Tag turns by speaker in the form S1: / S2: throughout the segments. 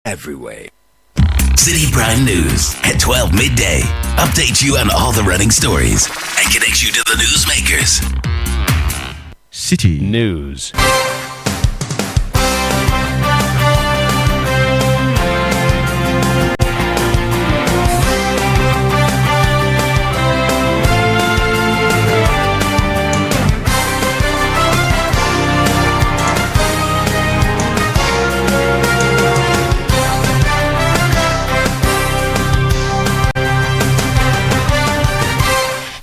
S1: every way.
S2: Citi Prime News at 12 midday. Update you on all the running stories and connects you to the newsmakers.
S3: Citi News.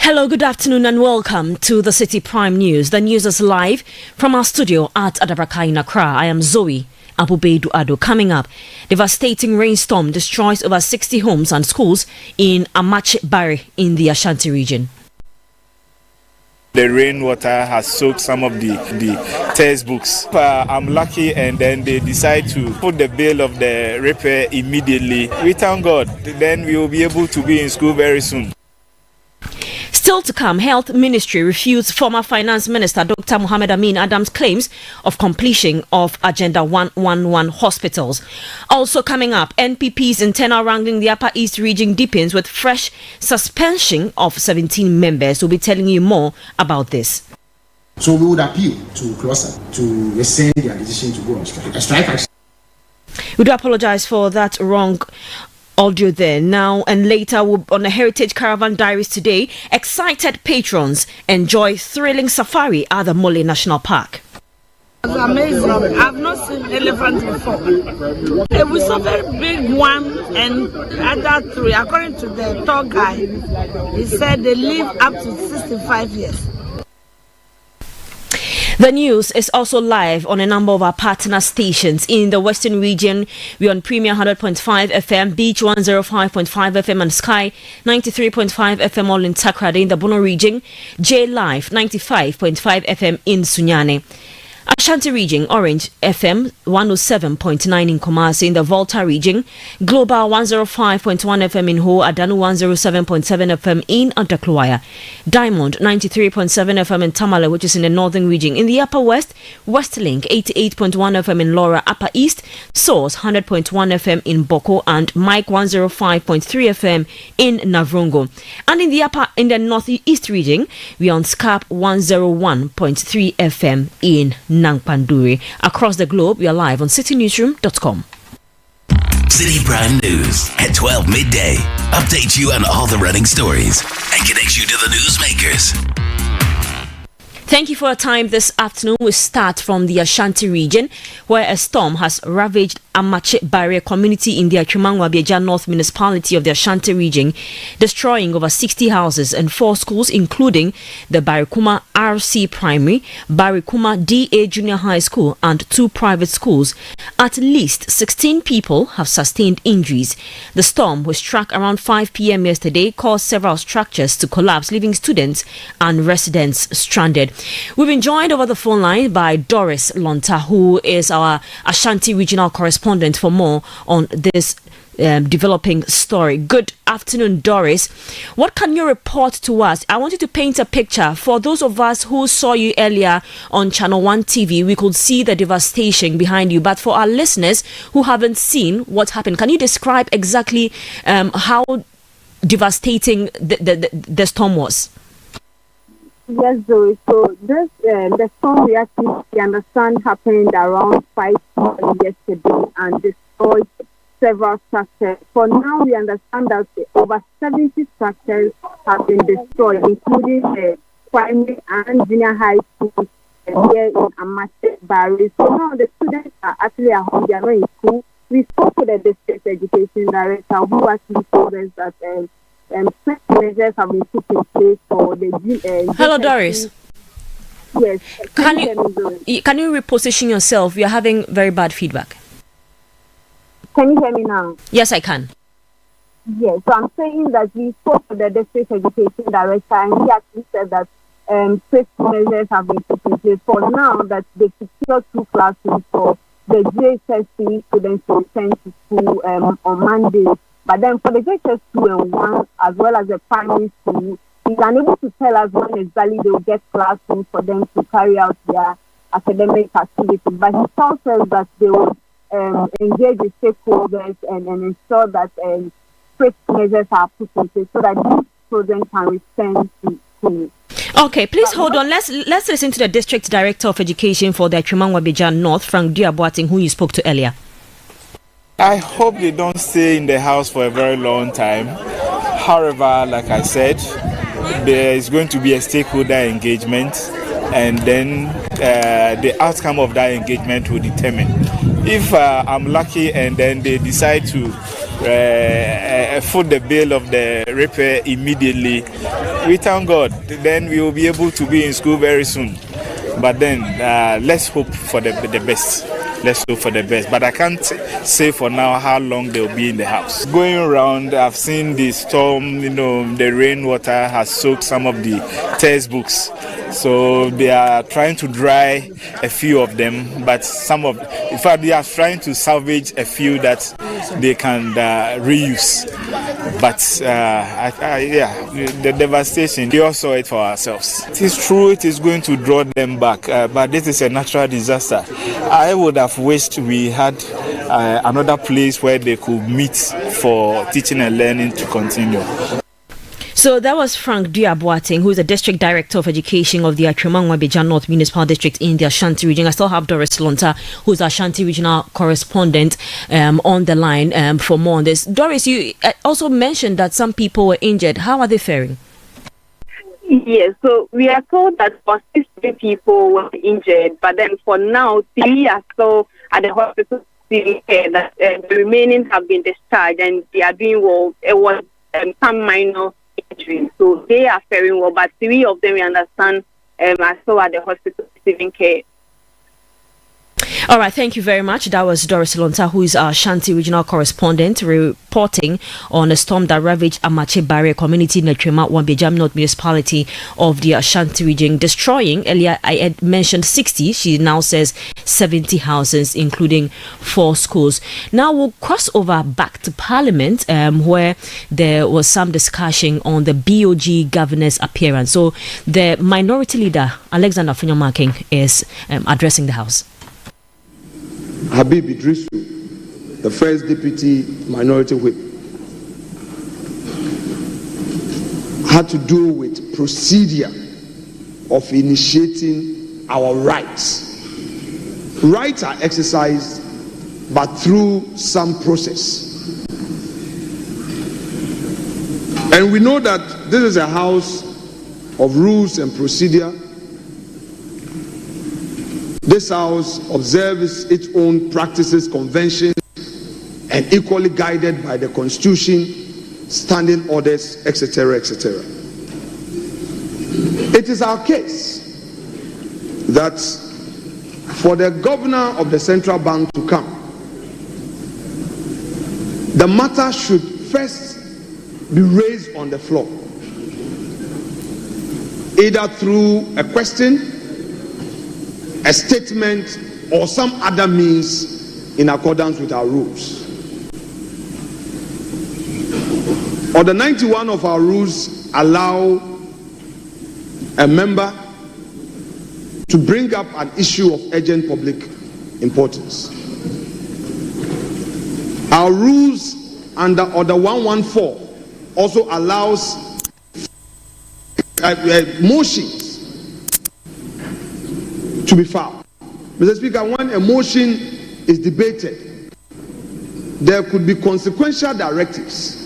S4: Hello, good afternoon and welcome to the Citi Prime News. The news is live from our studio at Adabraka in Accra. I am Zoe Abubedu Ado. Coming up, devastating rainstorm destroys over 60 homes and schools in Amache Barre in the Ashanti region.
S5: The rainwater has soaked some of the textbooks. I'm lucky, and then they decide to put the bill of the repair immediately. We thank God. Then we will be able to be in school very soon.
S4: Still to come, Health Ministry refutes former Finance Minister Dr. Mohamed Amin Adams' claims of completion of Agenda 111 hospitals. Also coming up, NPP's internal wrangling in the Upper East region deepens with fresh suspension of 17 members. We'll be telling you more about this.
S6: So we would appeal to CLOSA to rescind their decision to go on strike. A strike action.
S4: We do apologize for that wrong audio there. Now and later, on the Heritage Caravan Diaries today, excited patrons enjoy thrilling safari at the Mole National Park.
S7: It was amazing. I've not seen elephants before. It was a very big one, and other three, according to the tour guide, he said they live up to 65 years.
S4: The news is also live on a number of our partner stations in the Western region. We're on Premier 100.5 FM, Beach 105.5 FM, and Sky 93.5 FM, all in Takrade. In the Bono region, J Live 95.5 FM in Sunyane. Ashanti region, Orange FM 107.9 in Kumasi. In the Volta region, Global 105.1 FM in Ho, Adanu 107.7 FM in Antakluaya, Diamond 93.7 FM in Tamale, which is in the Northern region. In the Upper West, Westlink 88.1 FM in Laura. Upper East, Source 100.1 FM in Boko, and Mike 105.3 FM in Navrongo. And in the Northeast region, we are on Scarp 101.3 FM in Nangpanduri. Across the globe, we are live on citinewsroom.com.
S2: Citi Prime News at 12 midday. Update you on all the running stories and connects you to the newsmakers.
S4: Thank you for your time this afternoon. We start from the Ashanti region, where a storm has ravaged Amache Barre community in the Achimangwa-Abieja North municipality of the Ashanti region, destroying over 60 houses and 4 schools, including the Barikuma RC Primary, Barikuma DA Junior High School, and 2 private schools. At least 16 people have sustained injuries. The storm, which struck around 5 p.m. yesterday, caused several structures to collapse, leaving students and residents stranded. We've been joined over the phone line by Doris Lonta, who is our Ashanti regional correspondent, for more on this developing story. Good afternoon, Doris. What can you report to us? I want you to paint a picture. For those of us who saw you earlier on Channel 1 TV, we could see the devastation behind you. But for our listeners who haven't seen what happened, can you describe exactly how devastating the storm was?
S8: Yes, Zoe. So this the storm we actually understand happened around 5 p.m. yesterday and destroyed several structures. For now, we understand that over 70 structures have been destroyed, including the primary and junior high schools here in Amache Barre. So now the students are actually at home; they are not in school. We spoke to the district education director, who actually told us that strict measures have been put in place for the.
S4: Hello, Doris.
S8: Yes.
S4: Can you reposition yourself? We are having very bad feedback.
S8: Can you hear me now?
S4: Yes, I can.
S8: Yes. So I'm saying that we spoke to the district education director, and he actually said that strict measures have been put in place for now. That they secure 2 classrooms for the JHS students to return to school on Monday. But then for the JHS 2 and 1, as well as the primary school, he's unable to tell us when exactly they will get classrooms for them to carry out their academic activities. But he tells us that they will engage with stakeholders and ensure that strict measures are put in place so that these children can return to school.
S4: Okay, please hold on. Let's listen to the District Director of Education for the Atwimangwa-Abidjan North, Frank Duaboateng, who you spoke to earlier.
S5: I hope they don't stay in the house for a very long time. However, like I said, there is going to be a stakeholder engagement, and then the outcome of that engagement will determine. If I'm lucky and then they decide to foot the bill of the repair immediately, we thank God, then we will be able to be in school very soon. But then let's hope for the best. Let's hope for the best. But I can't say for now how long they'll be in the house. Going around, I've seen the storm, the rainwater has soaked some of the textbooks. So they are trying to dry a few of them, but in fact, they are trying to salvage a few that they can reuse. But the devastation, we all saw it for ourselves. It is true, it is going to draw them back, but this is a natural disaster. I would have wished we had another place where they could meet for teaching and learning to continue.
S4: So that was Frank Duaboateng, who is the District Director of Education of the Atwimangwa-Abidjan North Municipal District in the Ashanti region. I still have Doris Lonta, who is Ashanti regional correspondent, on the line for more on this. Doris, you also mentioned that some people were injured. How are they faring?
S8: Yes, so we are told that 60 people were injured, but then for now, 3 are still at the hospital. That the remaining have been discharged and they are doing well. It was some minor injuries, so they are faring well, but 3 of them, we understand, are still at the hospital receiving care.
S4: All right, thank you very much. That was Doris Lonta, who is our Ashanti regional correspondent, reporting on a storm that ravaged Amache Barrier community in the Atwimangwa-Abidjan North municipality of the Ashanti region, destroying, earlier I had mentioned 60, she now says 70 houses, including 4 schools. Now we'll cross over back to Parliament, where there was some discussion on the BOG governor's appearance. So the minority leader, Alexander Funyomaking, is addressing the House.
S1: Habib Idrisu, the first deputy minority whip, had to do with procedure of initiating our rights. Rights are exercised, but through some process. And we know that this is a house of rules and procedure. This house observes its own practices, conventions, and equally guided by the Constitution, standing orders, etc., etc. It is our case that for the governor of the central bank to come, the matter should first be raised on the floor, either through a question, a statement, or some other means in accordance with our rules. Order 91 of our rules allow a member to bring up an issue of urgent public importance. Our rules under Order 114 also allows motions to be filed. Mr. Speaker, when a motion is debated, there could be consequential directives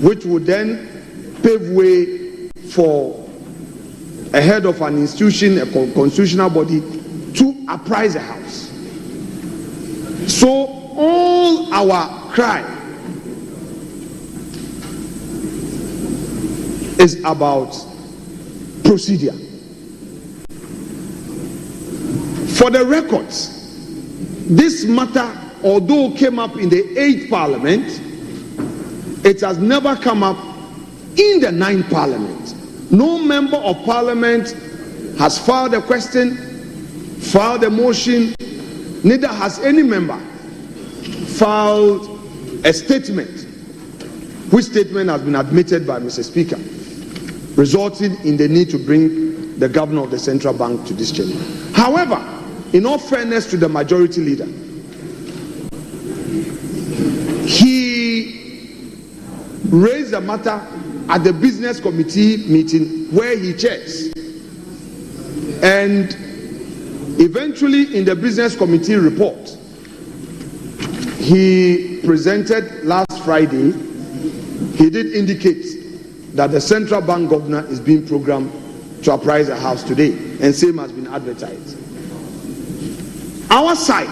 S1: which would then pave way for a head of an institution, a constitutional body, to apprise the House. So all our cry is about procedure. For the records, this matter, although came up in the 8th Parliament, it has never come up in the 9th Parliament. No member of Parliament has filed a question, filed a motion, neither has any member filed a statement, which statement has been admitted by Mr. Speaker, resulting in the need to bring the governor of the central bank to this chamber. However, in all fairness to the majority leader, raised the matter at the business committee meeting where he chairs. And eventually, in the business committee report, he presented last Friday, he did indicate that the central bank governor is being programmed to apprise the House today, and same has been advertised. Our side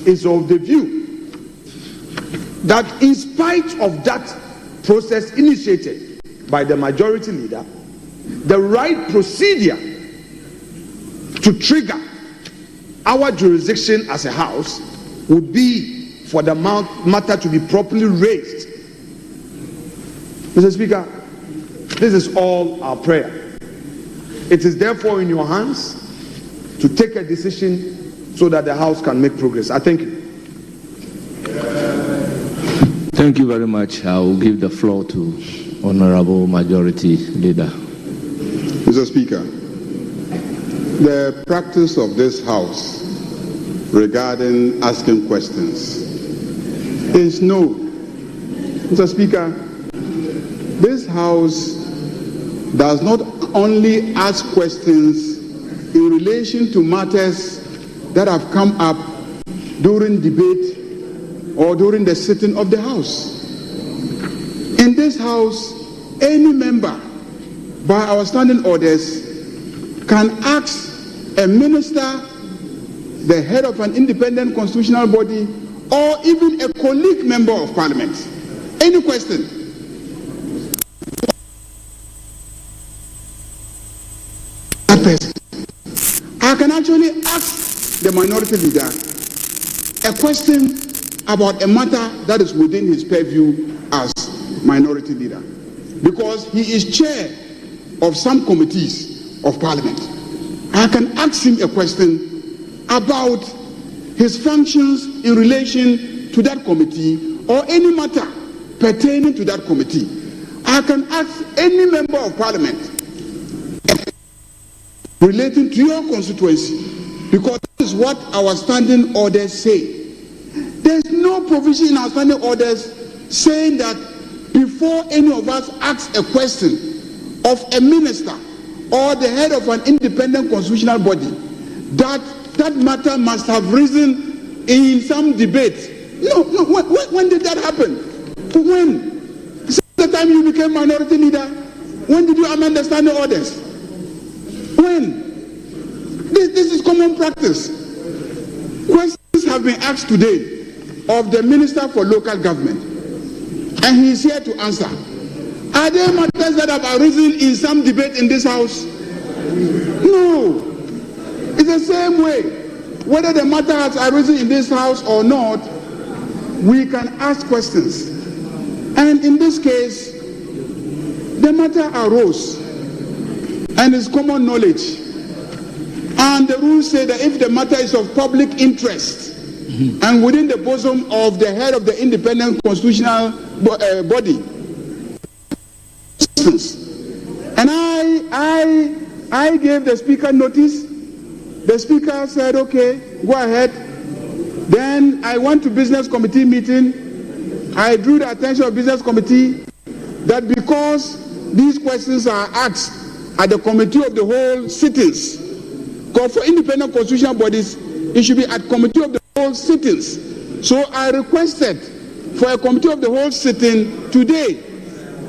S1: is of the view that in spite of that process initiated by the majority leader, the right procedure to trigger our jurisdiction as a House would be for the matter to be properly raised. Mr. Speaker, this is all our prayer. It is therefore in your hands to take a decision so that the House can make progress. I thank you.
S9: Thank you very much. I will give the floor to Honorable Majority Leader.
S10: Mr. Speaker, the practice of this House regarding asking questions is no. Mr. Speaker, this House does not only ask questions in relation to matters that have come up during debate or during the sitting of the House. In this House, any member, by our standing orders, can ask a minister, the head of an independent constitutional body, or even a colleague member of parliament, any question. I can actually ask the minority leader a question about a matter that is within his purview as minority leader, because he is chair of some committees of parliament. I can ask him a question about his functions in relation to that committee or any matter pertaining to that committee. I can ask any member of parliament relating to your constituency, because this is what our standing orders say. There's no provision in our standing orders saying that before any of us asks a question of a minister or the head of an independent constitutional body, that matter must have risen in some debate. No, when did that happen? When? Since the time you became minority leader, when did you amend the standing orders? When? This is common practice. Questions have been asked today of the Minister for Local Government, and he is here to answer. Are there matters that have arisen in some debate in this House? No. It's the same way. Whether the matter has arisen in this House or not, we can ask questions. And in this case, the matter arose, and it's common knowledge. And the rules say that if the matter is of public interest and within the bosom of the head of the independent constitutional body, and I gave the speaker notice. The speaker said, okay, go ahead. Then I went to business committee meeting. I drew the attention of business committee that because these questions are asked at the committee of the whole sittings, because for independent constitutional bodies, it should be at committee of the whole sittings. So I requested for a committee of the whole sitting today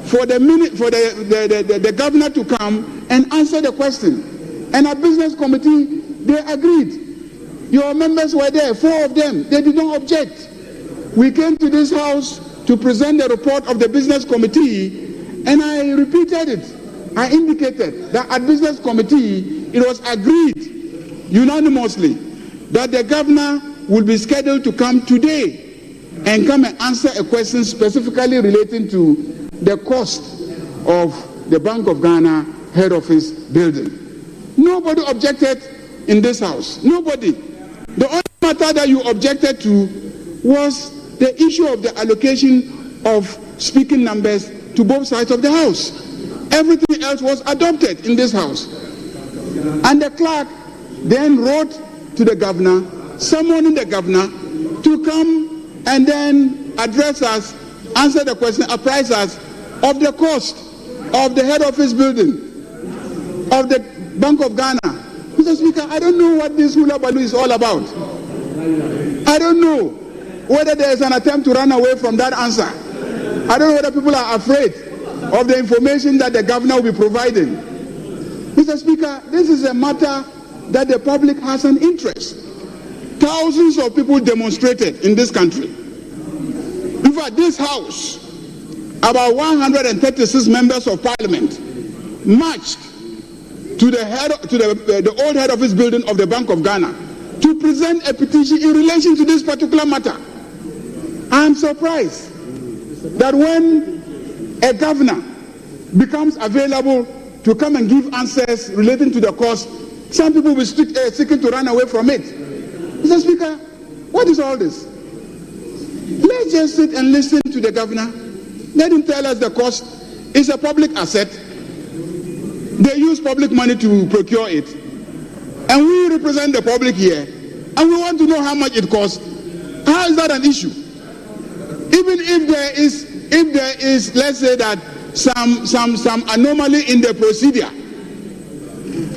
S10: for the governor to come and answer the question. And at business committee, they agreed. Your members were there, 4 of them. They did not object. We came to this House to present the report of the business committee, and I repeated it. I indicated that at business committee, it was agreed unanimously that the governor will be scheduled to come today and come and answer a question specifically relating to the cost of the Bank of Ghana head office building. Nobody objected in this House. Nobody. The only matter that you objected to was the issue of the allocation of speaking numbers to both sides of the House. Everything else was adopted in this House. And the clerk then wrote to the governor, summoning the governor to come and then address us, answer the question, apprise us of the cost of the head office building of the Bank of Ghana. Mr. Speaker, I don't know what this hula baloo is all about. I don't know whether there is an attempt to run away from that answer. I don't know whether people are afraid of the information that the governor will be providing. Mr. Speaker, this is a matter that the public has an interest. Thousands of people demonstrated in this country. In fact, this house, about 136 members of parliament marched to the old head office building of the Bank of Ghana to present a petition in relation to this particular matter. I am surprised that when a governor becomes available to come and give answers relating to the cost, some people will seeking to run away from it. Mr. Speaker, what is all this? Let's just sit and listen to the governor. Let him tell us the cost. It's a public asset. They use public money to procure it. And we represent the public here. And we want to know how much it costs. How is that an issue? Even if there is, let's say that some anomaly in the procedure,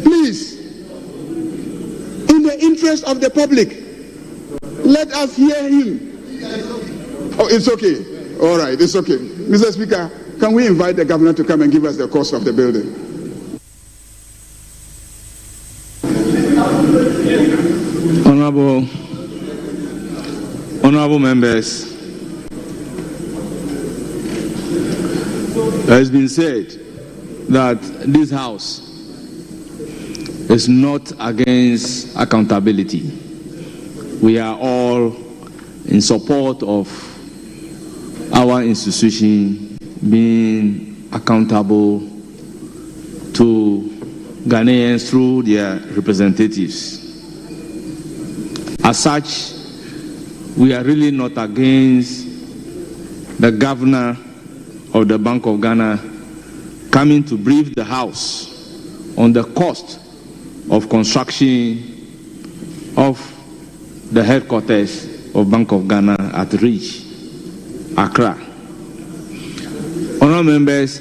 S10: please, in the interest of the public, let us hear him. Oh, it's okay. All right, it's okay. Mr. Speaker, can we invite the governor to come and give us the cost of the building?
S9: Honorable members, it has been said that this House is not against accountability. We are all in support of our institution being accountable to Ghanaians through their representatives. As such, we are really not against the governor of the Bank of Ghana coming to brief the House on the cost of construction of the headquarters of Bank of Ghana at Reach, Accra. Honourable members,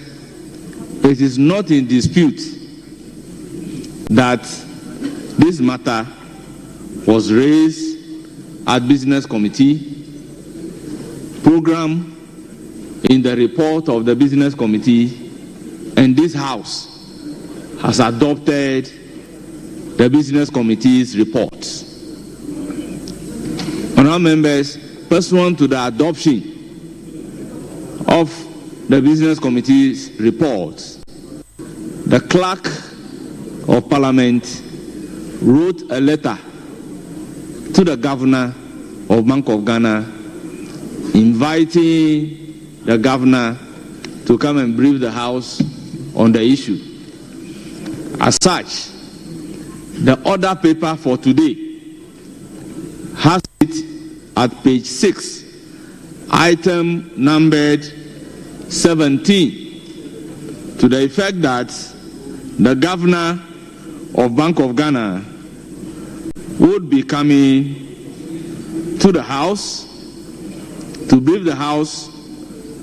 S9: it is not in dispute that this matter was raised at Business Committee, program in the report of the Business Committee, and this House has adopted the Business Committee's reports. Honourable members, pursuant to the adoption of the Business Committee's reports, the Clerk of Parliament wrote a letter to the Governor of Bank of Ghana inviting the Governor to come and brief the House on the issue. As such, the order paper for today has it at page 6, item numbered 17, to the effect that the Governor of Bank of Ghana would be coming to the House to brief the House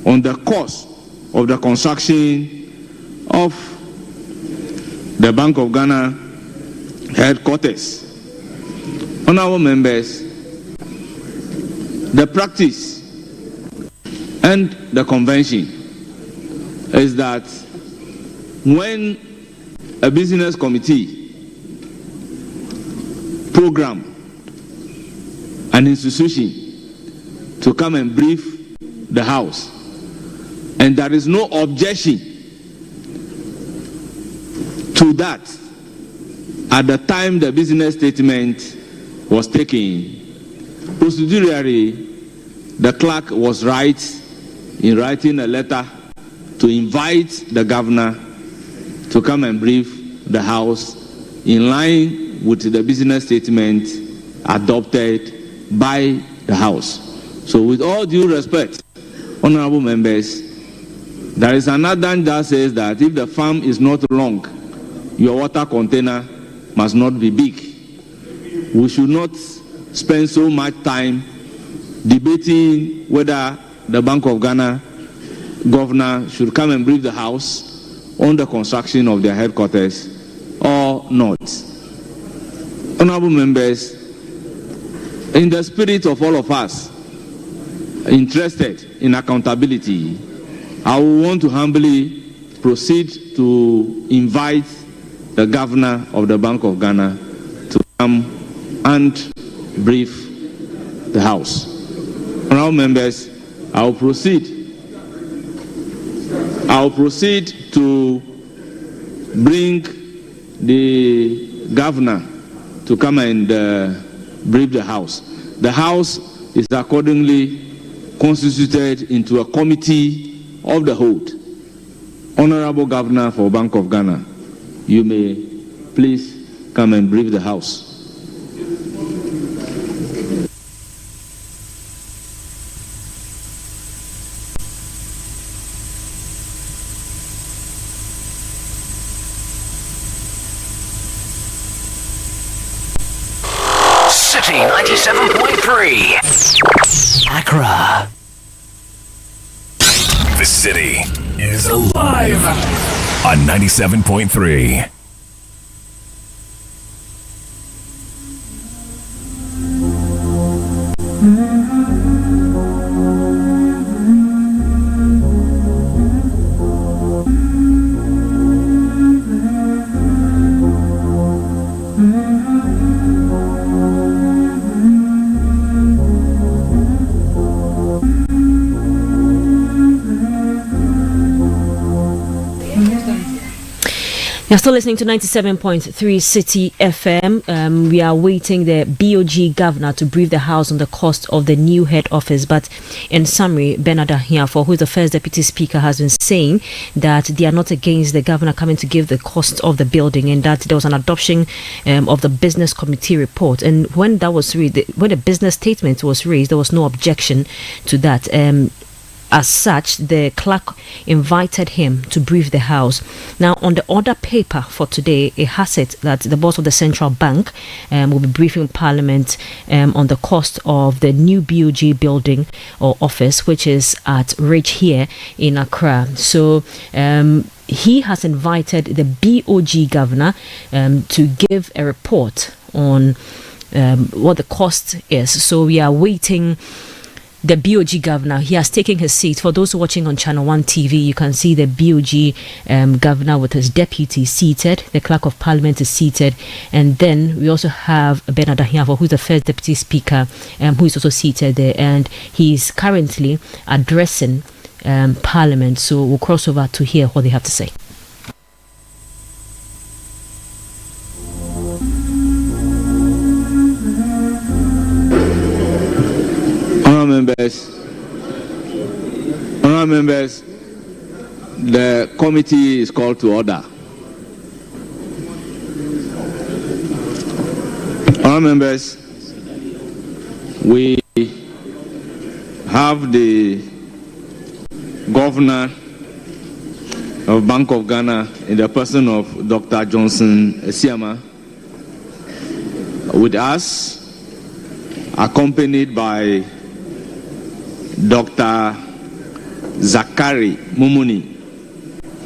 S9: on the cost of the construction of the Bank of Ghana headquarters. Honourable members, the practice and the convention is that when a business committee program an institution to come and brief the House, and there is no objection to that at the time the business statement was taken, procedurally, the clerk was right in writing a letter to invite the Governor to come and brief the House in line with the business statement adopted by the House. So with all due respect, honorable members, there is another that says that if the farm is not long, your water container must not be big. We should not spend so much time debating whether the Bank of Ghana governor should come and brief the House on the construction of their headquarters or not. Honorable members, in the spirit of all of us interested in accountability, I will want to humbly proceed to invite the governor of the Bank of Ghana to come and brief the House. Honorable members, I will proceed to bring the governor to come and brief the House. The House is accordingly constituted into a committee of the whole. Honorable Governor for Bank of Ghana, you may please come and brief the House.
S2: City 97.3. Accra.
S11: The city is alive on 97.3.
S4: You're still listening to 97.3 Citi FM. We are waiting the BOG governor to brief the House on the cost of the new head office. But in summary, Bernard Ahiafo, who is the first deputy speaker, has been saying that they are not against the governor coming to give the cost of the building, and that there was an adoption of the business committee report. And when that was when the business statement was raised, there was no objection to that. As such, the clerk invited him to brief the House. Now, on the order paper for today, it has it that the boss of the central bank will be briefing Parliament on the cost of the new BOG building or office, which is at Ridge here in Accra. So, he has invited the BOG governor to give a report on what the cost is. So, we are waiting. The BOG governor, he has taken his seat. For those watching on Channel 1 TV, you can see the BOG governor with his deputy seated. The clerk of parliament is seated. And then we also have Bernard Ahiafo, who's the first deputy speaker, who is also seated there. And he's currently addressing parliament. So we'll cross over to hear what they have to say.
S9: Honourable members, the committee is called to order. Honourable members, we have the governor of Bank of Ghana in the person of Dr. Johnson Esiama with us, accompanied by Dr. Zakari Mumuni,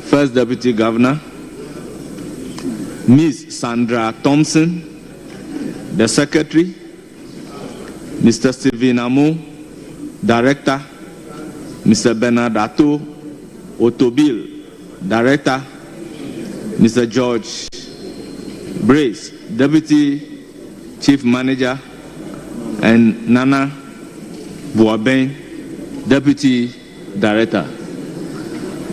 S9: First Deputy Governor, Ms. Sandra Thompson, the Secretary, Mr. Stephen Amu, Director, Mr. Bernard Ato Otobil, Director, Mr. George Brace, Deputy Chief Manager, and Nana Buaben, Deputy Director.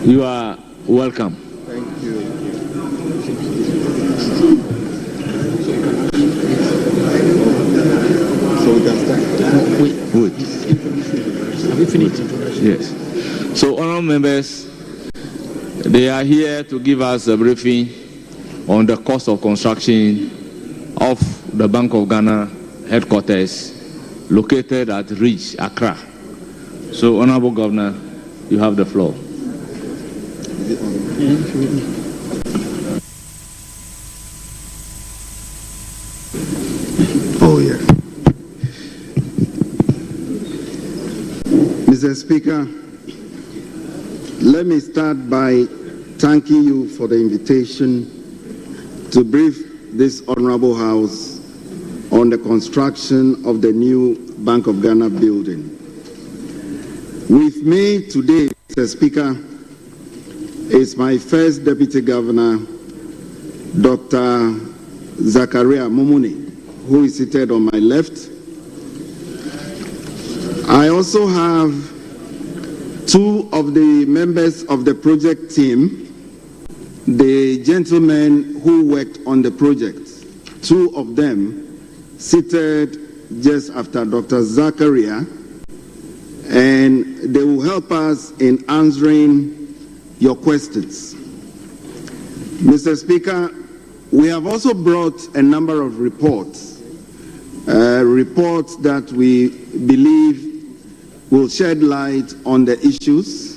S9: You are welcome.
S10: Thank you. So we can start.
S9: Wait.
S10: Have you finished?
S9: Yes. So, honourable members, they are here to give us a briefing on the cost of construction of the Bank of Ghana headquarters located at Ridge, Accra. So, Honourable Governor, you have the floor.
S12: Oh, yeah. Mr. Speaker,
S1: Let me start by thanking you for the invitation to brief this Honorable House on the construction of the new Bank of Ghana building. With me today, Mr. Speaker, is my first Deputy Governor, Dr. Zachariah Mumuni, who is seated on my left. I also have two of the members of the project team, the gentlemen who worked on the project, two of them seated just after Dr. Zachariah, and they will help us in answering your questions. Mr. Speaker, we have also brought a number of reports that we believe will shed light on the issues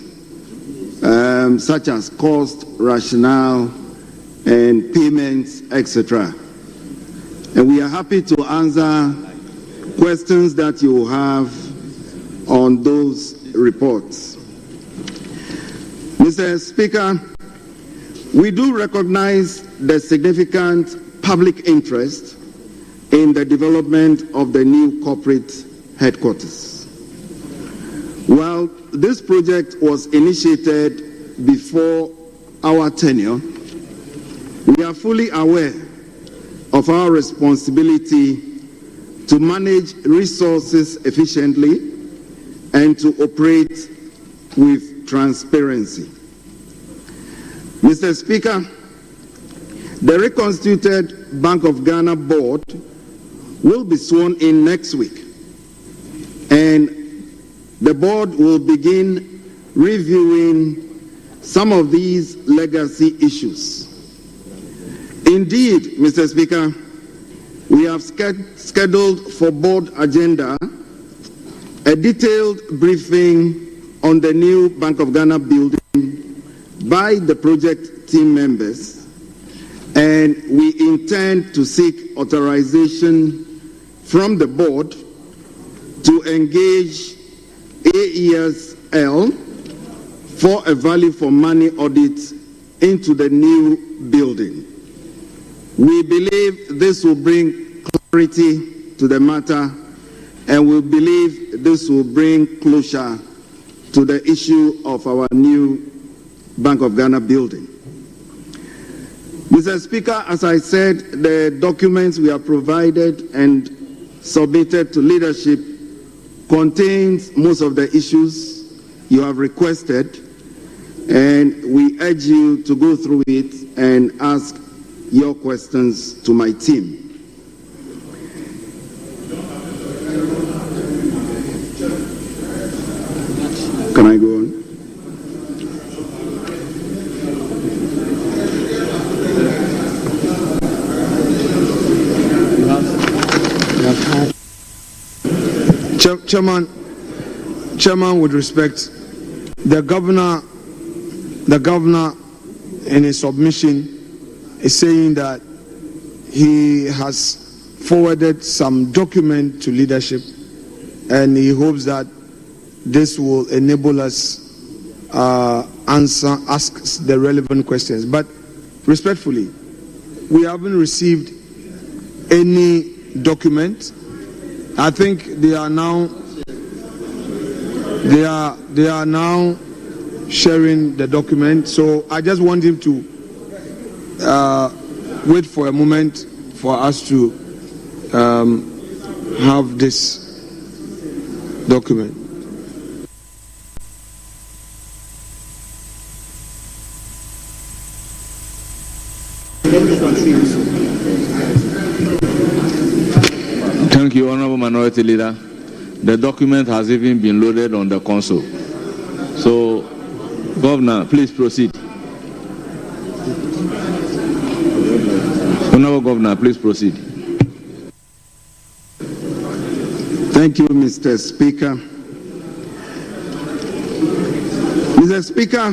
S1: such as cost, rationale, and payments, etc. And we are happy to answer questions that you have on those reports. Mr. Speaker, we do recognize the significant public interest in the development of the new corporate headquarters. While this project was initiated before our tenure, we are fully aware of our responsibility to manage resources efficiently and to operate with transparency. Mr. Speaker, the reconstituted Bank of Ghana board will be sworn in next week, and the board will begin reviewing some of these legacy issues. Indeed, Mr. Speaker, we have scheduled for board agenda a detailed briefing on the new Bank of Ghana building by the project team members, and we intend to seek authorization from the board to engage AESL for a value for money audit into the new building. We believe this will bring clarity to the matter, and we believe this will bring closure to the issue of our new Bank of Ghana building. Mr. Speaker, as I said, the documents we have provided and submitted to leadership contains most of the issues you have requested, and we urge you to go through it and ask your questions to my team. Can I go on?
S10: Chairman, with respect, the governor in his submission is saying that he has forwarded some document to leadership, and he hopes that this will enable us ask the relevant questions. But respectfully, we haven't received any document. I think they are now sharing the document. So I just want him to wait for a moment for us to have this document.
S9: Thank you, Honorable Minority Leader. The document has even been loaded on the console. So, Governor, please proceed. Honorable Governor, please proceed.
S1: Thank you, Mr. Speaker. Mr. Speaker,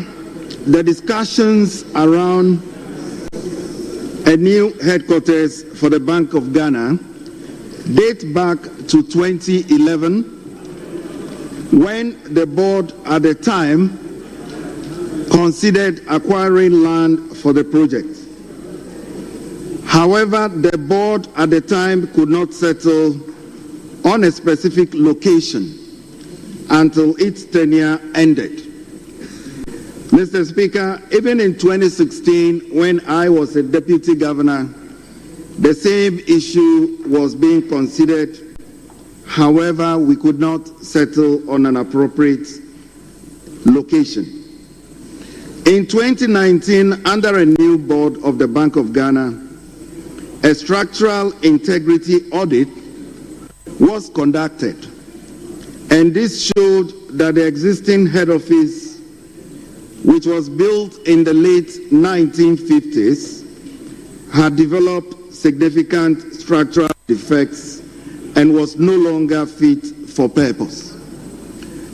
S1: the discussions around a new headquarters for the Bank of Ghana date back to 2011, when the board at the time considered acquiring land for the project. However, the board at the time could not settle on a specific location until its tenure ended. Mr. Speaker, even in 2016, when I was a deputy governor, the same issue was being considered. However, we could not settle on an appropriate location. In 2019, under a new board of the Bank of Ghana, a structural integrity audit was conducted, and this showed that the existing head office, which was built in the late 1950s, had developed significant structural defects and was no longer fit for purpose.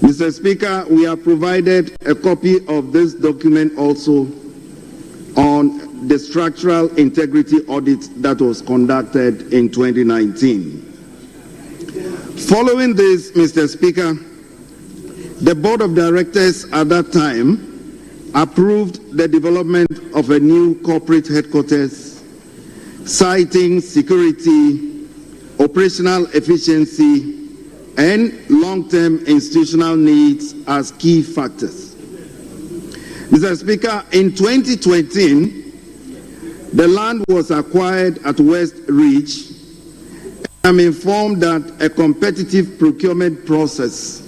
S1: Mr. Speaker, we have provided a copy of this document also on the structural integrity audit that was conducted in 2019. Following this, Mr. Speaker, the Board of Directors at that time approved the development of a new corporate headquarters, citing security, operational efficiency, and long-term institutional needs as key factors. Mr. Speaker, in 2020, the land was acquired at West Ridge. I'm informed that a competitive procurement process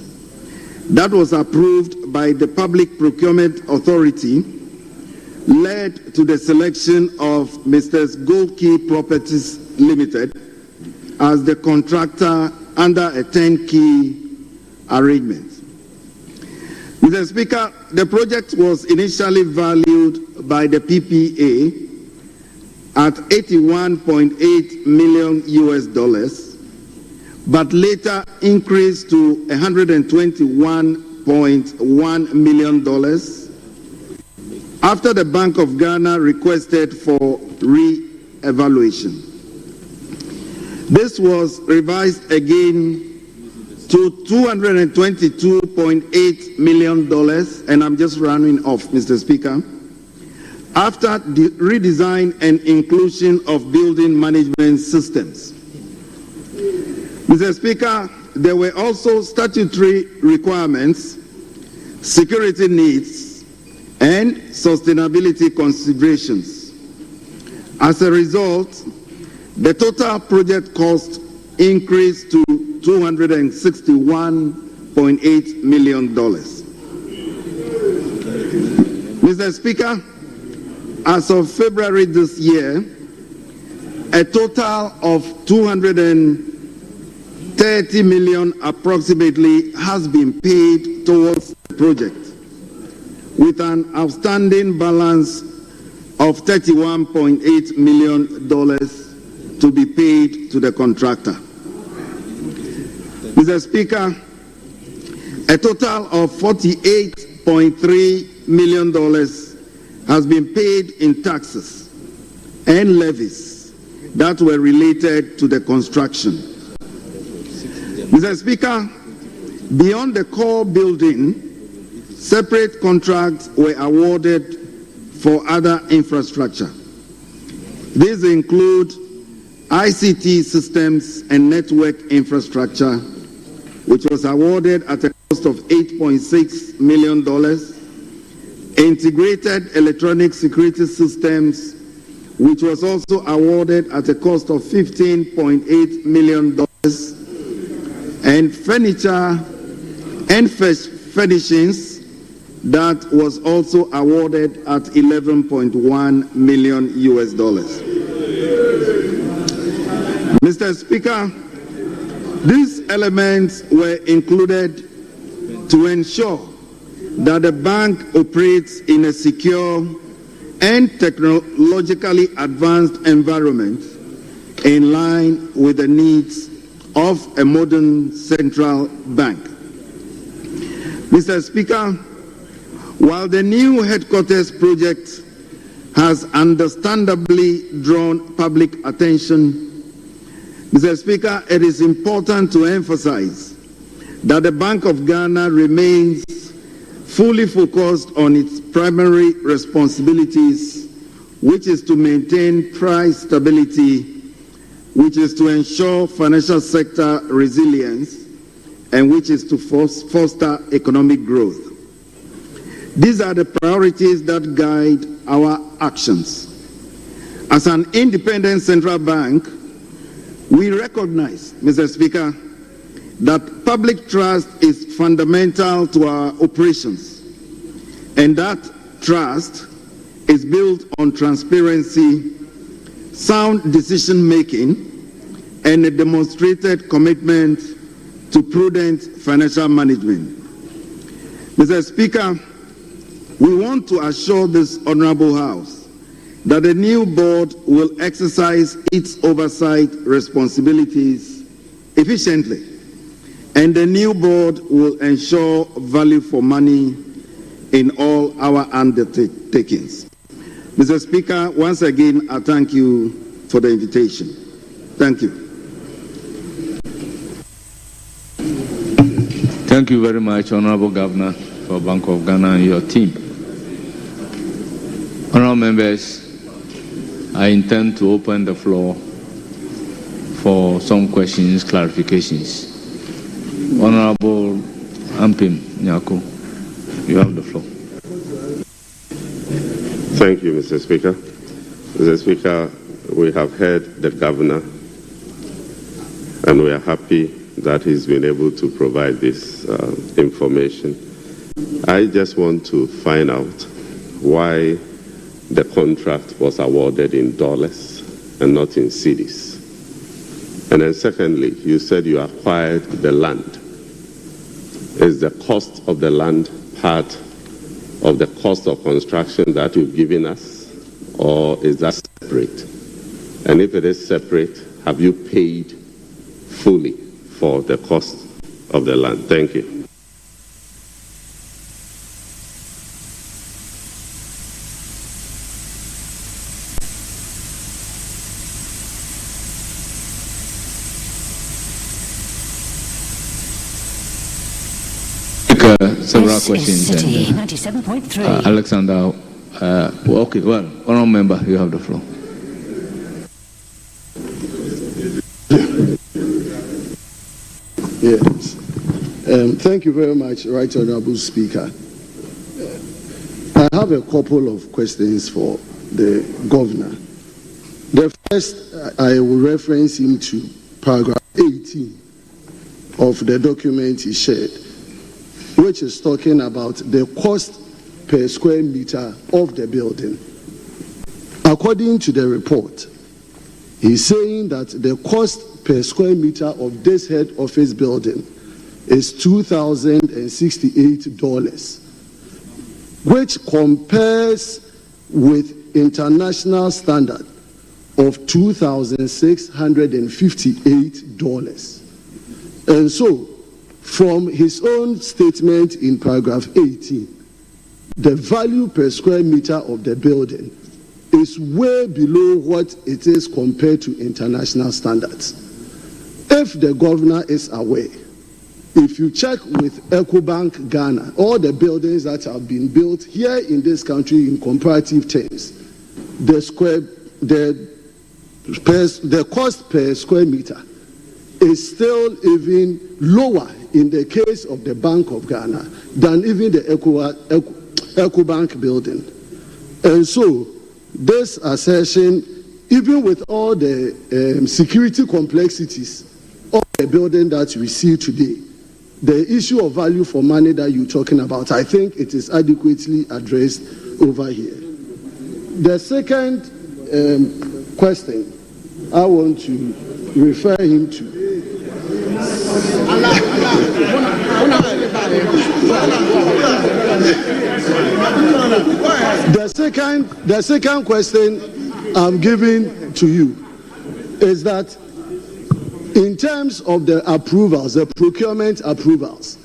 S1: that was approved by the Public Procurement Authority led to the selection of Mr. Golkey Properties Limited as the contractor under a 10-key arrangement. Mr. Speaker, the project was initially valued by the PPA at $81.8 million, but later increased to $121.1 million after the Bank of Ghana requested for re-evaluation. This was revised again to $222.8 million, and I'm just rounding off, Mr. Speaker, after the redesign and inclusion of building management systems. Mr. Speaker, there were also statutory requirements, security needs, and sustainability considerations. As a result, the total project cost increased to $261.8 million. Mr. Speaker, as of February this year, a total of $230 million approximately has been paid towards the project, with an outstanding balance of $31.8 million to be paid to the contractor. Mr. Speaker, a total of $48.3 million has been paid in taxes and levies that were related to the construction. Mr. Speaker, beyond the core building, separate contracts were awarded for other infrastructure. These include ICT systems and network infrastructure, which was awarded at a cost of $8.6 million, integrated electronic security systems, which was also awarded at a cost of $15.8 million, and furniture and furnishings that was also awarded at $11.1 million. Mr. Speaker, these elements were included to ensure that the bank operates in a secure and technologically advanced environment in line with the needs of a modern central bank. Mr. Speaker, while the new headquarters project has understandably drawn public attention, Mr. Speaker, it is important to emphasize that the Bank of Ghana remains fully focused on its primary responsibilities, which is to maintain price stability, which is to ensure financial sector resilience, and which is to foster economic growth. These are the priorities that guide our actions. As an independent central bank, we recognize, Mr. Speaker, that public trust is fundamental to our operations, and that trust is built on transparency, sound decision-making, and a demonstrated commitment to prudent financial management. Mr. Speaker, we want to assure this Honorable House that the new board will exercise its oversight responsibilities efficiently, and the new board will ensure value for money in all our undertakings. Mr. Speaker, once again, I thank you for the invitation. Thank you.
S9: Thank you very much, Honorable Governor, for Bank of Ghana and your team. Honorable members, I intend to open the floor for some questions, clarifications. Honorable Ampim Nyako, you have the floor.
S12: Thank you, Mr. Speaker. Mr. Speaker, we have heard the governor, and we are happy that he's been able to provide this information. I just want to find out why the contract was awarded in dollars and not in cedis. And then secondly, you said you acquired the land. Is the cost of the land part of the cost of construction that you've given us, or is that separate? And if it is separate, have you paid fully for the cost of the land? Thank you.
S9: Several questions.
S13: Citi 97.3.
S9: Alexander, okay, well, honorable member, you have the floor.
S14: Yes. Thank you very much, Right Honorable Speaker. I have a couple of questions for the governor. The first, I will reference him to paragraph 18 of the document he shared, which is talking about the cost per square meter of the building. According to the report, he's saying that the cost per square meter of this head office building is $2,068, which compares with international standard of $2,658. And so, from his own statement in paragraph 18, the value per square meter of the building is way below what it is compared to international standards. If the governor is aware, if you check with EcoBank Ghana, all the buildings that have been built here in this country in comparative terms, the cost per square meter is still even lower in the case of the Bank of Ghana than even the EcoBank building. And so this assertion, even with all the security complexities of the building that we see today, the issue of value for money that you're talking about, I think it is adequately addressed over here. The second question I want to refer him to. The second question I'm giving to you is that in terms of the approvals, the procurement approvals,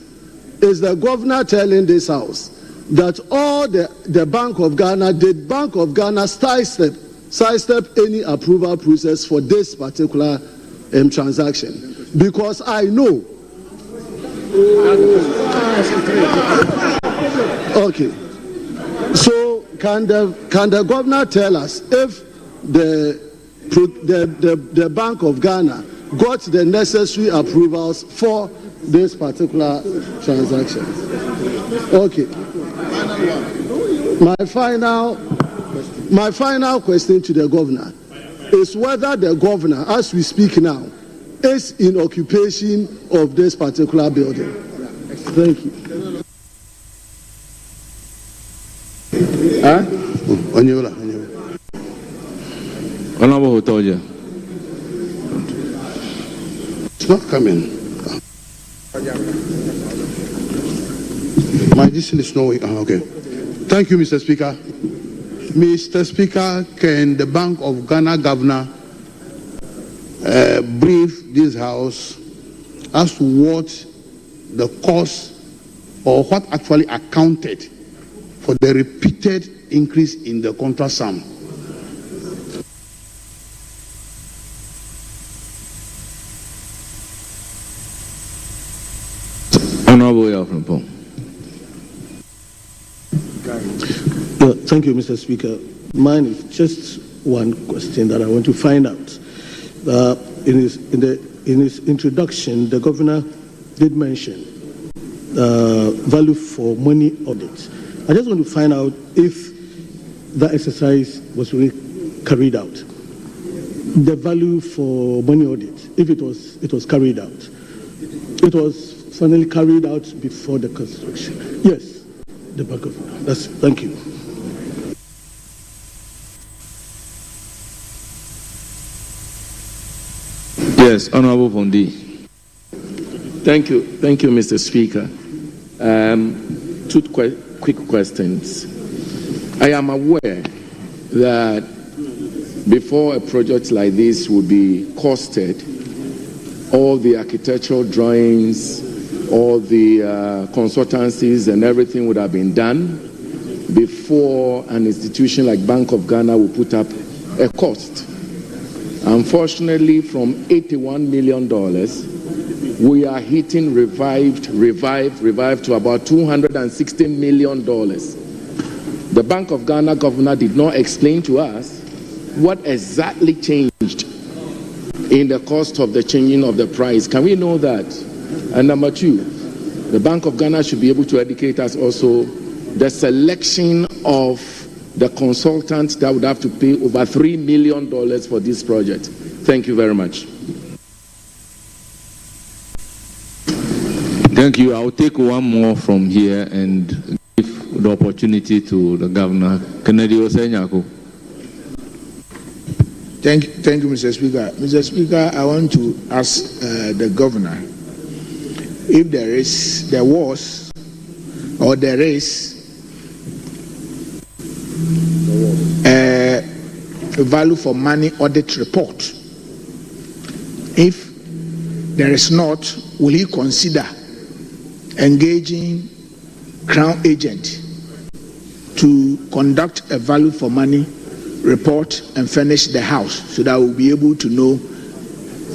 S14: is the governor telling this house that all the Bank of Ghana, did Bank of Ghana sidestep any approval process for this particular transaction? Because I know. Okay. So can the governor tell us if the Bank of Ghana got the necessary approvals for this particular transaction? Okay. My final question to the governor is whether the governor, as we speak now, is in occupation of this particular building. Thank you.
S9: Honorable Hotoja.
S14: It's not coming.
S10: My decision is no way. Okay. Thank you, Mr. Speaker. Mr. Speaker, can the Bank of Ghana governor brief this House as to what the cost or what actually accounted for the repeated increase in the contract sum?
S9: Honorable Yaframpong.
S14: Thank you, Mr. Speaker. Mine is just one question that I want to find out. In his introduction, the governor did mention value for money audit. I just want to find out if that exercise was really carried out. The value for money audit, if it was carried out. It was finally carried out before the construction. Yes, the Bank of Ghana. Thank you.
S9: Yes, Honorable Fondi.
S15: Thank you, Mr. Speaker. Two quick questions. I am aware that before a project like this would be costed, all the architectural drawings, all the consultancies and everything would have been done before an institution like Bank of Ghana will put up a cost. Unfortunately, from $81 million, we are hitting revived to about $260 million. The Bank of Ghana governor did not explain to us what exactly changed in the cost of the changing of the price. Can we know that? And number two, the Bank of Ghana should be able to educate us also the selection of the consultant that would have to pay over $3 million for this project. Thank you very much.
S9: Thank you. I'll take one more from here and give the opportunity to the governor. Kennedy Osenyako.
S16: Thank you, Mr. Speaker. Mr. Speaker, I want to ask the governor if there was a value for money audit report. If there is not, will he consider engaging Crown agent to conduct a value for money report and furnish the House so that we'll be able to know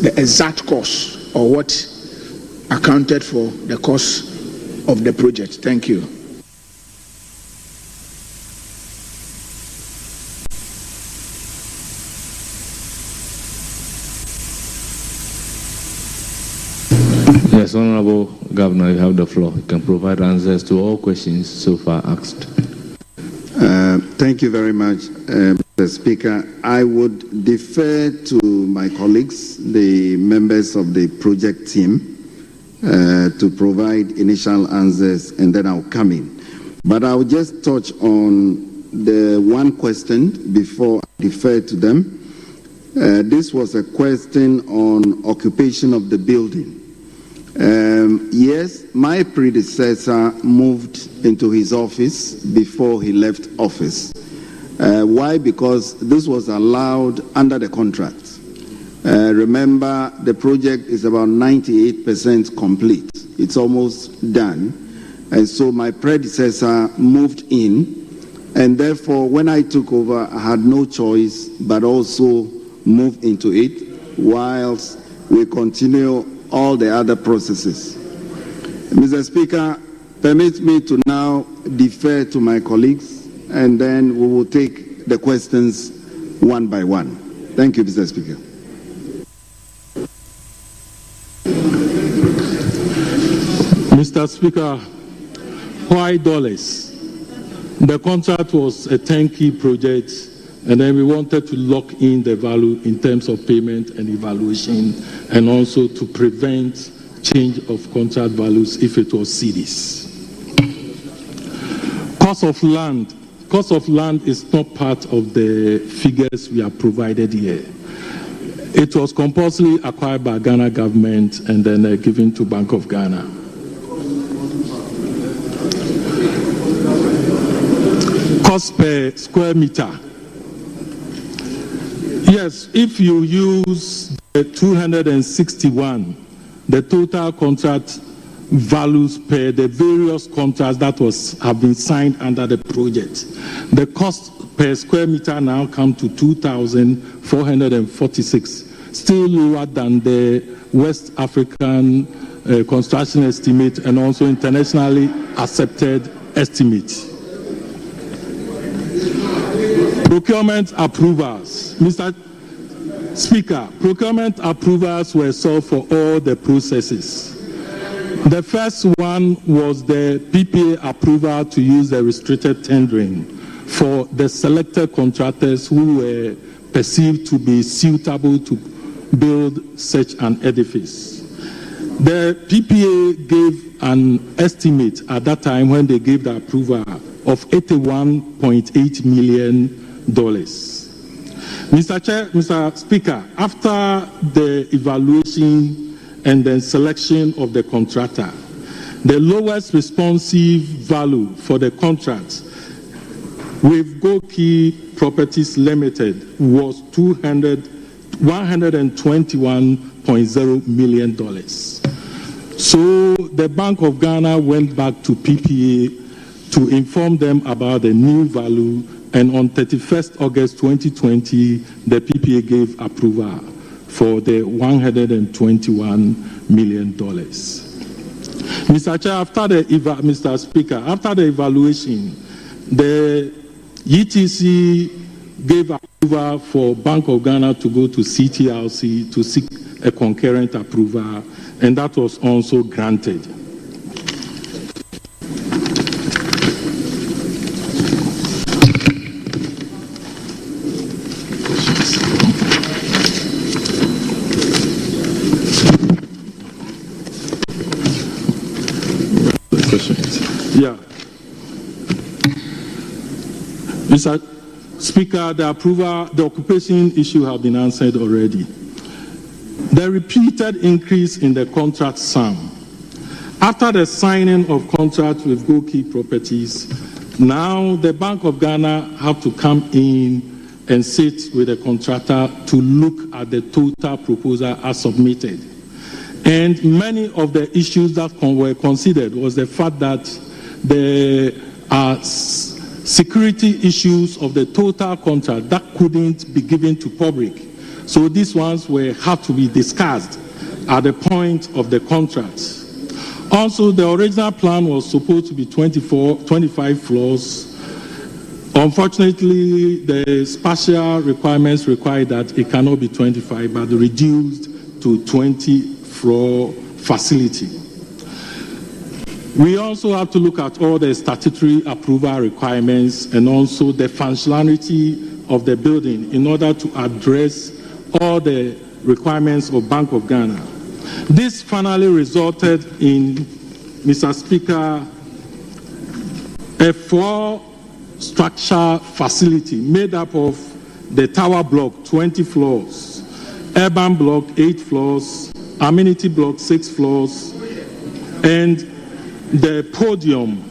S16: the exact cost or what accounted for the cost of the project? Thank you.
S9: Yes, Honorable Governor, you have the floor. You can provide answers to all questions so far asked.
S17: Thank you very much, Mr. Speaker. I would defer to my colleagues, the members of the project team, to provide initial answers, and then I'll come in. But I'll just touch on the one question before I defer to them. This was a question on occupation of the building. Yes, my predecessor moved into his office before he left office. Why? Because this was allowed under the contract. Remember, the project is about 98% complete. It's almost done. And so my predecessor moved in, and therefore when I took over, I had no choice but also move into it whilst we continue all the other processes. Mr. Speaker, permit me to now defer to my colleagues and then we will take the questions one by one. Thank you, Mr. Speaker.
S18: Mr. Speaker, why dollars? The contract was a turnkey project, and then we wanted to lock in the value in terms of payment and evaluation, and also to prevent change of contract values if it was CDs. Cost of land. Cost of land is not part of the figures we have provided here. It was compulsorily acquired by Ghana government and then given to Bank of Ghana. Cost per square meter. Yes, if you use the 261, the total contract values per the various contracts that have been signed under the project, the cost per square meter now come to 2,446, still lower than the West African construction estimate and also internationally accepted estimate. Procurement approvals. Mr. Speaker, procurement approvals were sought for all the processes. The first one was the PPA approval to use the restricted tendering for the selected contractors who were perceived to be suitable to build such an edifice. The PPA gave an estimate at that time when they gave the approval of $81.8 million. Mr. Speaker, after the evaluation and then selection of the contractor, the lowest responsive value for the contract with Goki Properties Limited was $121.0 million. So the Bank of Ghana went back to PPA to inform them about the new value, and on 31st August 2020, the PPA gave approval for the $121 million. Mr. Chair, Mr. Speaker, after the evaluation, the ETC gave approval for Bank of Ghana to go to CTRC to seek a concurrent approval, and that was also granted. Yeah. Mr. Speaker, the occupation issue have been answered already. The repeated increase in the contract sum. After the signing of contract with Goki Properties, now the Bank of Ghana have to come in and sit with the contractor to look at the total proposal as submitted. And many of the issues that were considered was the fact that there are security issues of the total contract that couldn't be given to public. So these ones had to be discussed at the point of the contract. Also, the original plan was supposed to be 25 floors. Unfortunately, the spatial requirements require that it cannot be 25, but reduced to 20-floor facility. We also have to look at all the statutory approval requirements and also the functionality of the building in order to address all the requirements of Bank of Ghana. This finally resulted in, Mr. Speaker, a four-structure facility made up of the tower block, 20 floors, urban block, 8 floors, amenity block, 6 floors, and the podium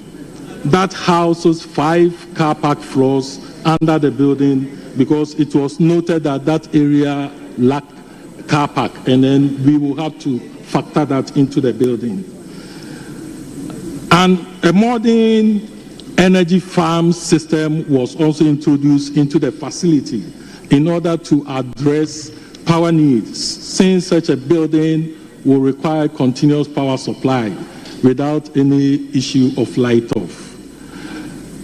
S18: that houses 5 car park floors under the building, because it was noted that that area lacked car park, and then we will have to factor that into the building. And a modern energy farm system was also introduced into the facility in order to address power needs, since such a building will require continuous power supply without any issue of light off.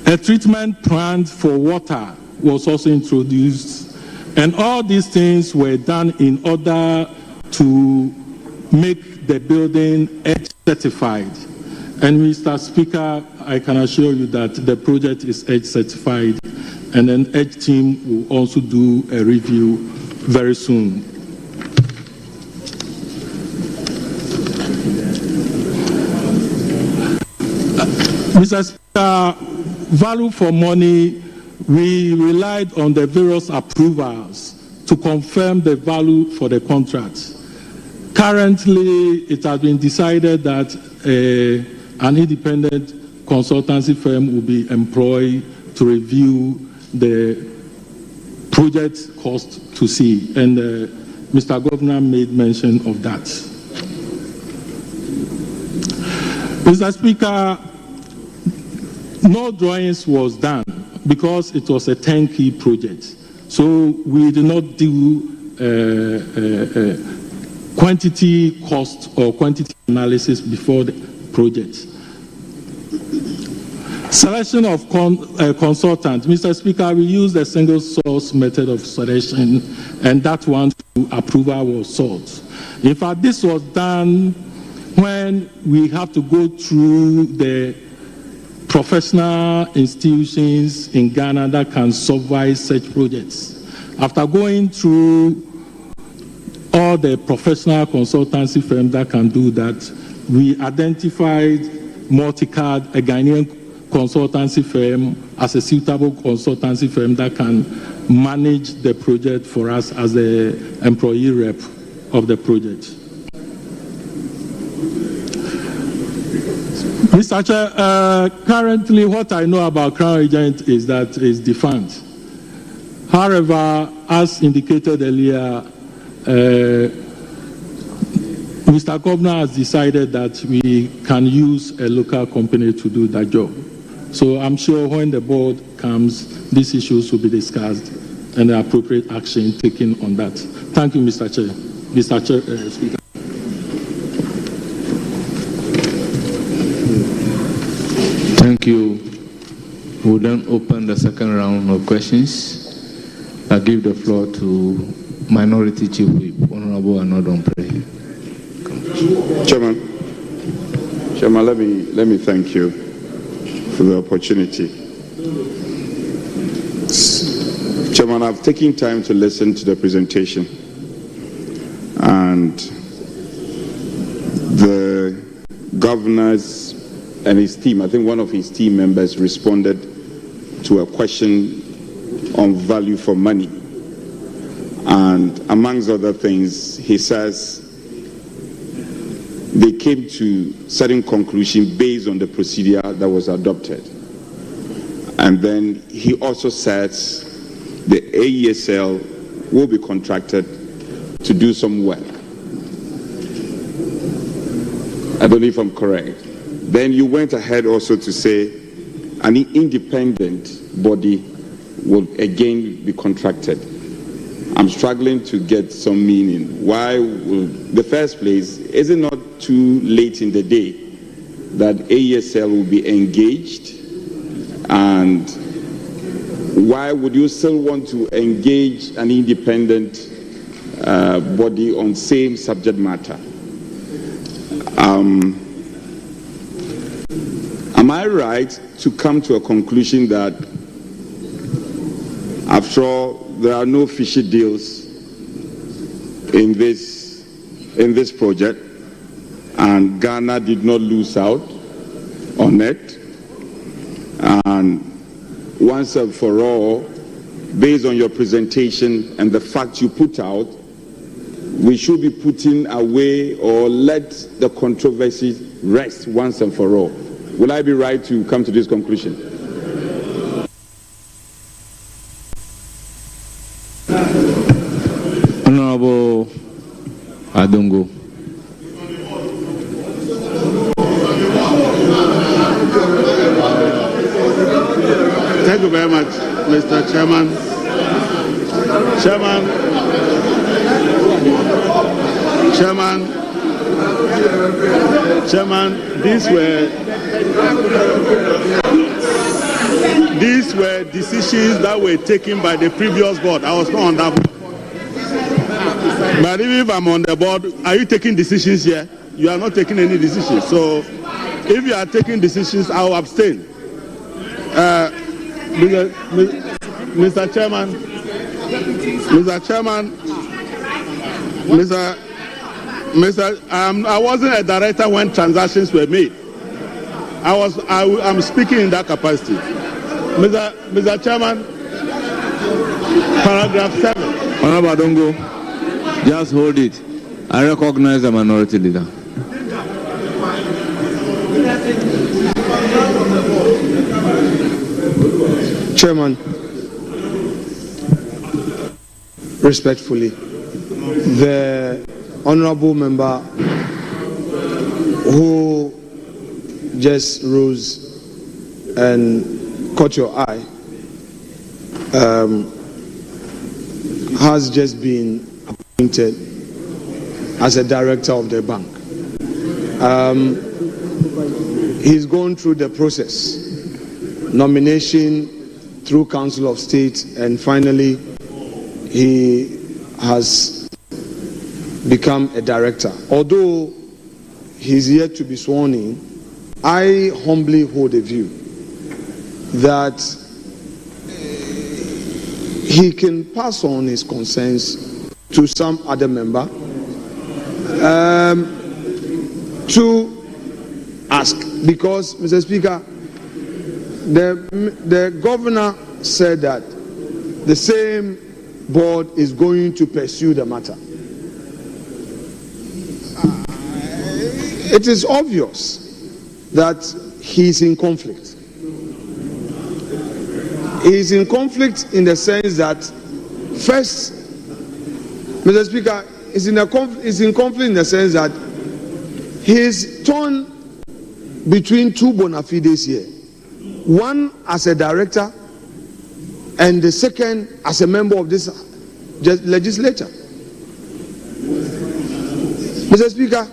S18: A treatment plant for water was also introduced, and all these things were done in order to make the building EDGE certified. And Mr. Speaker, I can assure you that the project is EDGE certified, and an EDGE team will also do a review very soon. Mr. Speaker, value for money, we relied on the various approvals to confirm the value for the contract. Currently, it has been decided that an independent consultancy firm will be employed to review the project cost to see, and Mr. Governor made mention of that. Mr. Speaker, no drawings was done because it was a turnkey project. So we did not do quantity cost or quantity analysis before the project. Selection of consultant. Mr. Speaker, we used a single source method of selection, and that one approval was sought. In fact, this was done when we have to go through the professional institutions in Ghana that can supervise such projects. After going through all the professional consultancy firms that can do that, we identified Multicard, a Ghanaian consultancy firm, as a suitable consultancy firm that can manage the project for us as the employee rep of the project. Mr. Chair, currently what I know about Crown Agent is that it's defunct. However, as indicated earlier, Mr. Governor has decided that we can use a local company to do that job. So I'm sure when the board comes, these issues will be discussed and the appropriate action taken on that. Thank you, Mr. Chair. Mr. Chair, Speaker.
S9: Thank you. We'll then open the second round of questions. I give the floor to Minority Chief Whip, Honorable Anodon Pray.
S19: Chairman, let me thank you for the opportunity. Chairman, I've taken time to listen to the presentation, and the governor's and his team, I think one of his team members responded to a question on value for money. And amongst other things, he says they came to certain conclusion based on the procedure that was adopted. And then he also says the AESL will be contracted to do some work. I don't know if I'm correct. Then you went ahead also to say an independent body will again be contracted. I'm struggling to get some meaning. Why will, the first place, is it not too late in the day that AESL will be engaged? And why would you still want to engage an independent body on same subject matter? Am I right to come to a conclusion that after all, there are no fishy deals in this project, and Ghana did not lose out on it? And once and for all, based on your presentation and the facts you put out, we should be putting away or let the controversy rest once and for all. Will I be right to come to this conclusion?
S9: Honorable Adongo.
S10: Thank you very much, Mr. Chairman. Chairman, these were these were decisions that were taken by the previous board. I was not on that board. But even if I'm on the board, are you taking decisions here? You are not taking any decisions. So if you are taking decisions, I will abstain. Mr. Chairman, I wasn't a director when transactions were made. I'm speaking in that capacity. Mr. Chairman, paragraph 7.
S9: Honorable Adongo, just hold it. I recognize the minority leader.
S20: Chairman, respectfully, the honorable member who just rose and caught your eye has just been appointed as a director of the bank. He's gone through the process, nomination through Council of State, and finally he has become a director. Although he's yet to be sworn in, I humbly hold a view that he can pass on his concerns to some other member to ask, because, Mr. Speaker, the governor said that the same board is going to pursue the matter. It is obvious that he's in conflict. He's in conflict in the sense that, first, Mr. Speaker, he's in conflict in the sense that he's torn between two bona fides here. One as a director, and the second as a member of this legislature. Mr. Speaker,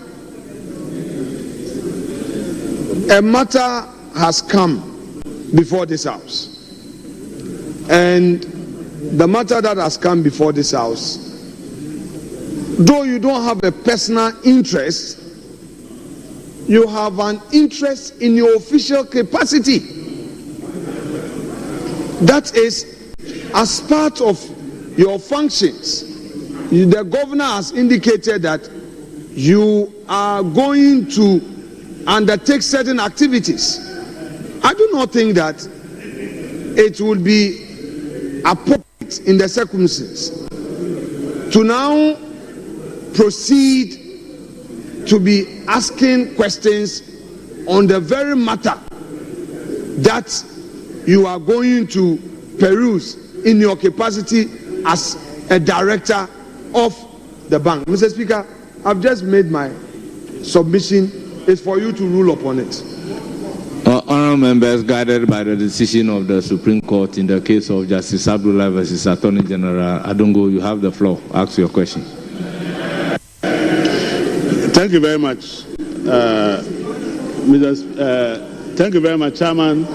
S20: a matter has come before this House. And the matter that has come before this House, though you don't have a personal interest, you have an interest in your official capacity. That is, as part of your functions, the governor has indicated that you are going to undertake certain activities. I do not think that it would be appropriate in the circumstances to now proceed to be asking questions on the very matter that you are going to peruse in your capacity as a director of the bank. Mr. Speaker, I've just made my submission. It's for you to rule upon it.
S9: Honourable members, guided by the decision of the Supreme Court in the case of Justice Abdullah versus Attorney General Adongo, you have the floor. Ask your question.
S10: Thank you very much, thank you very much, Chairman.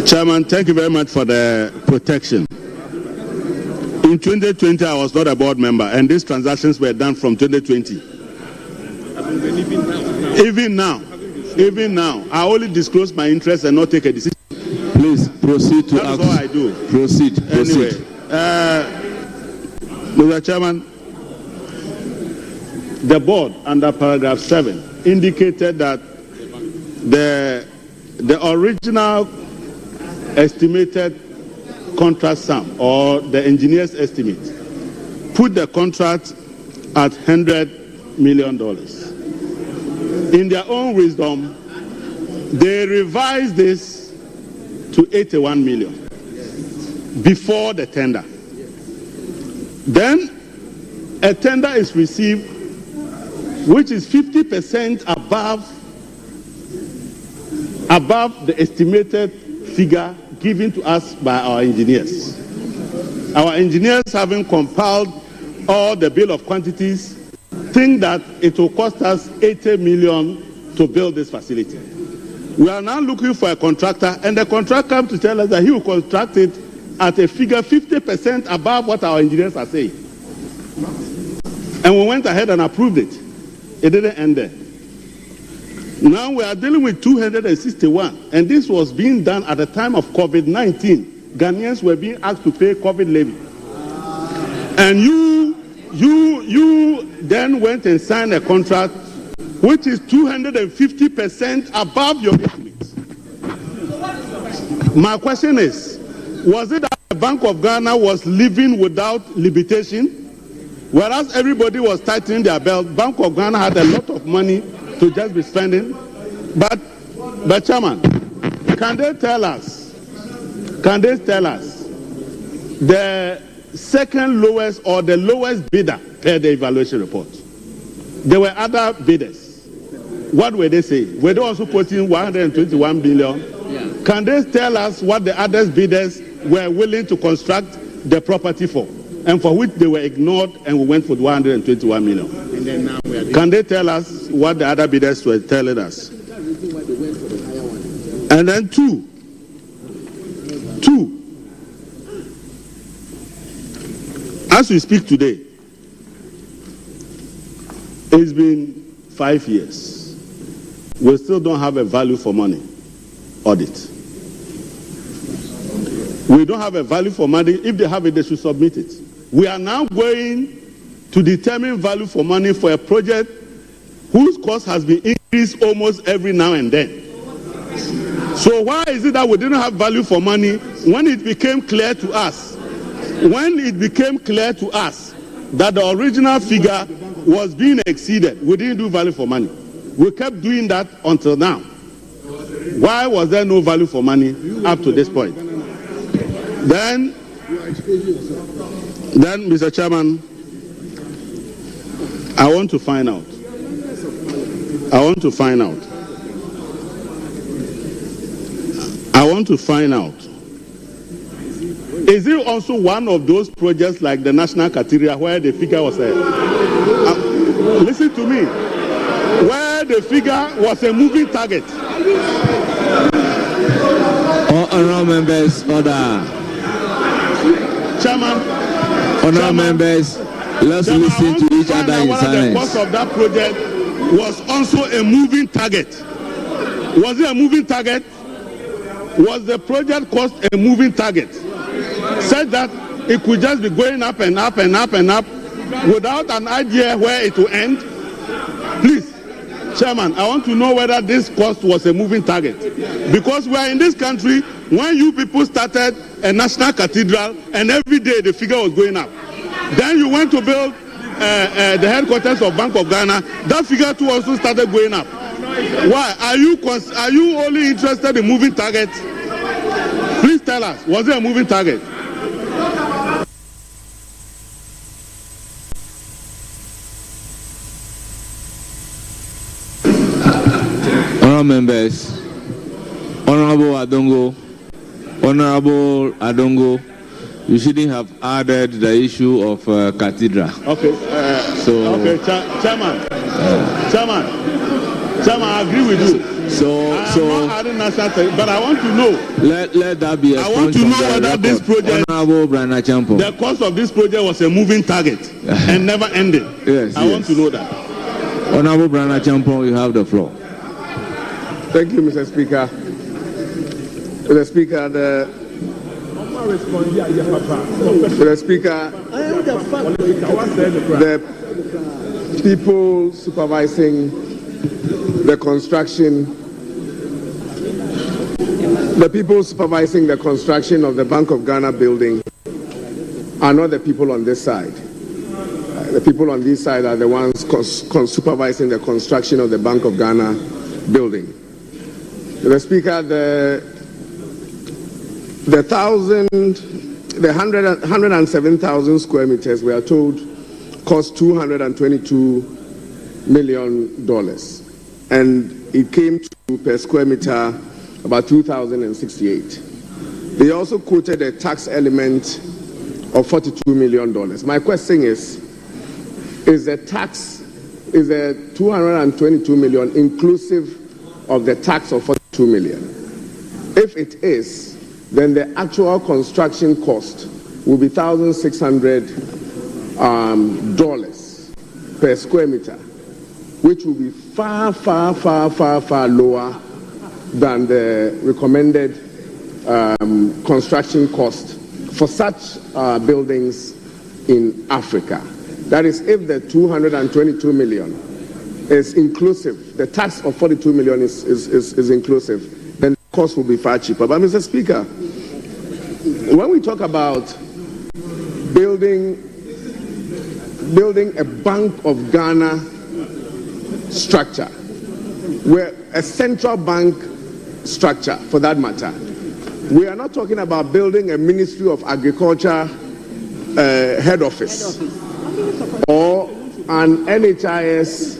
S10: Chairman, thank you very much for the protection. In 2020, I was not a board member, and these transactions were done from 2020. Even now, I only disclose my interest and not take a decision.
S9: Please proceed to ask.
S10: That's all I do.
S9: Proceed.
S10: Anyway, Mr. Chairman, the board under paragraph 7 indicated that the original estimated contract sum, or the engineer's estimate, put the contract at $100 million. In their own wisdom, they revised this to 81 million before the tender. Then a tender is received which is 50% above the estimated figure given to us by our engineers. Our engineers, having compiled all the bill of quantities, think that it will cost us 80 million to build this facility.
S21: We are now looking for a contractor, and the contractor comes to tell us that he will construct it at a figure 50% above what our engineers are saying. And we went ahead and approved it. It didn't end there. Now we are dealing with 261, and this was being done at the time of COVID-19. Ghanaians were being asked to pay COVID levy. And you then went and signed a contract which is 250% above your estimates. My question is, was it that the Bank of Ghana was living without limitation? Whereas everybody was tightening their belt, Bank of Ghana had a lot of money to just be spending. But Chairman, can they tell us the second lowest or the lowest bidder per the evaluation report? There were other bidders. What were they saying? Were they also quoting 121 billion? Yeah. Can they tell us what the other bidders were willing to construct the property for, and for which they were ignored, and we went for 121 million? And then now we are Can they tell us what the other bidders were telling us? And then two, as we speak today, it's been 5 years. We still don't have a value for money audit. We don't have a value for money. If they have it, they should submit it. We are now going to determine value for money for a project whose cost has been increased almost every now and then. So why is it that we didn't have value for money when it became clear to us? When it became clear to us that the original figure was being exceeded, we didn't do value for money. We kept doing that until now. Why was there no value for money up to this point? Then, Mr. Chairman, I want to find out. Is it also one of those projects like the National Cathedral where the figure was listen to me, where the figure was a moving target?
S9: Honourable members, order.
S21: Chairman.
S9: Honourable members, let's listen to each other in silence.
S21: The cost of that project was also a moving target. Was it a moving target? Was the project cost a moving target? Said that it could just be going up and up and up and up without an idea where it will end? Please, Chairman, I want to know whether this cost was a moving target. Because we are in this country, when you people started a national cathedral and every day the figure was going up. Then you went to build the headquarters of Bank of Ghana, that figure too also started going up. Why? Are you only interested in moving targets? Please tell us, was it a moving target?
S9: Honourable members, Honourable Adongo, you shouldn't have added the issue of cathedral.
S21: Okay. Chairman, I agree with you. I'm not adding national, but I want to know.
S9: Let that be.
S21: I want to know whether this project,
S9: the
S21: cost of this project was a moving target and never ended.
S9: Yes.
S21: I want to know that.
S9: Honourable Brana Champon, you have the floor.
S22: Thank you, Mr. Speaker. Mr. Speaker, the people supervising the construction of the Bank of Ghana building are not the people on this side. The people on this side are the ones supervising the construction of the Bank of Ghana building. The Speaker, the 107,000 square meters, we are told, cost $222 million. And it came to, per square meter, about 2,068. They also quoted a tax element of $42 million. My question is the 222 million inclusive of the tax of $42 2 million. If it is, then the actual construction cost will be $1,600 per square meter, which will be far lower than the recommended construction cost for such buildings in Africa. That is, if the 222 million is inclusive, the tax of 42 million is inclusive, then the cost will be far cheaper. But Mr. Speaker, when we talk about building a Bank of Ghana structure, where a central bank structure for that matter, we are not talking about building a Ministry of Agriculture head office or an NHIS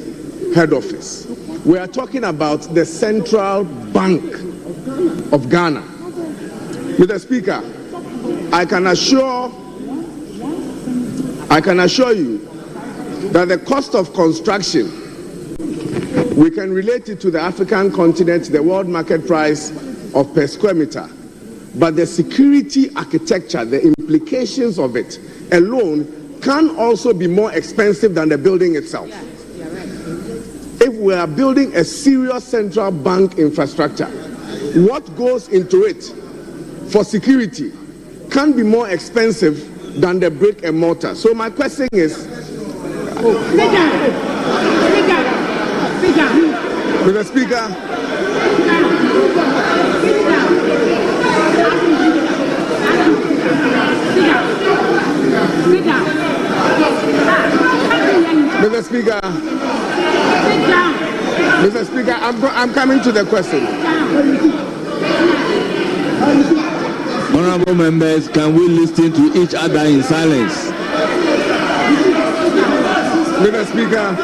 S22: head office. We are talking about the Central Bank of Ghana. Mr. Speaker, I can assure you that the cost of construction, we can relate it to the African continent, the world market price of per square meter. But the security architecture, the implications of it alone can also be more expensive than the building itself. If we are building a serious central bank infrastructure, what goes into it for security can be more expensive than the brick and mortar. So my question is, Mr. Speaker, Mr. Speaker, I'm coming to the question.
S9: Honorable members, can we listen to each other in silence?
S22: Mr. Speaker,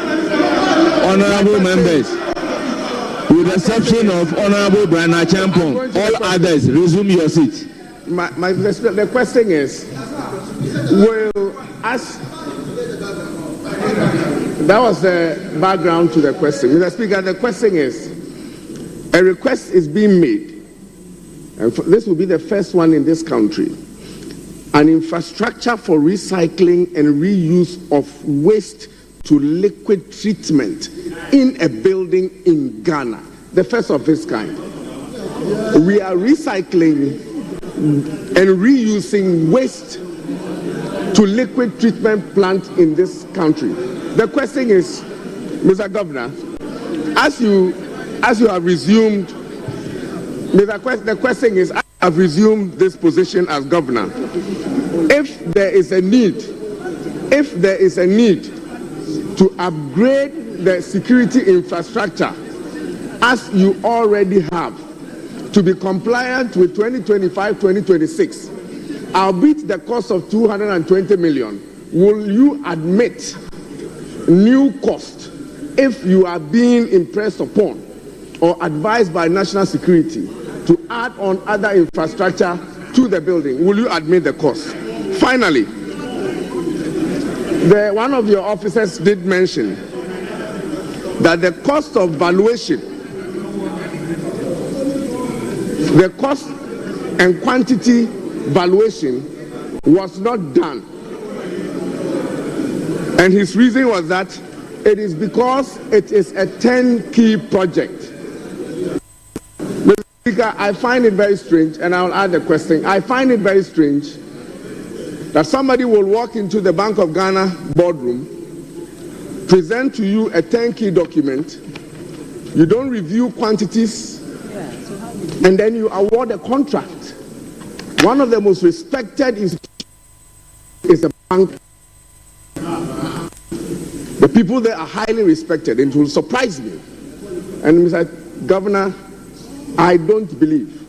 S9: honorable members, with the exception of Honorable Brian Champon, all others resume your seat.
S22: The question is, that was the background to the question. Mr. Speaker, the question is, a request is being made, and this will be the first one in this country, an infrastructure for recycling and reuse of waste to liquid treatment in a building in Ghana, the first of its kind. We are recycling and reusing waste to liquid treatment plant in this country. The question is, Mr. Governor, as you have resumed, the question is, I have resumed this position as governor. If there is a need to upgrade the security infrastructure, as you already have, to be compliant with 2025-2026, albeit the cost of 220 million, will you admit new cost if you are being impressed upon or advised by national security to add on other infrastructure to the building? Will you admit the cost? Finally, one of your officers did mention that the cost of valuation, the cost and quantity valuation was not done. And his reason was that it is because it is a turnkey project. Mr. Speaker, I find it very strange, and I'll add the question. I find it very strange that somebody will walk into the Bank of Ghana boardroom, present to you a turnkey document, you don't review quantities, and then you award a contract. One of the most respected institutions is the bank. The people there are highly respected, and it will surprise me. And Mr. Governor, I don't believe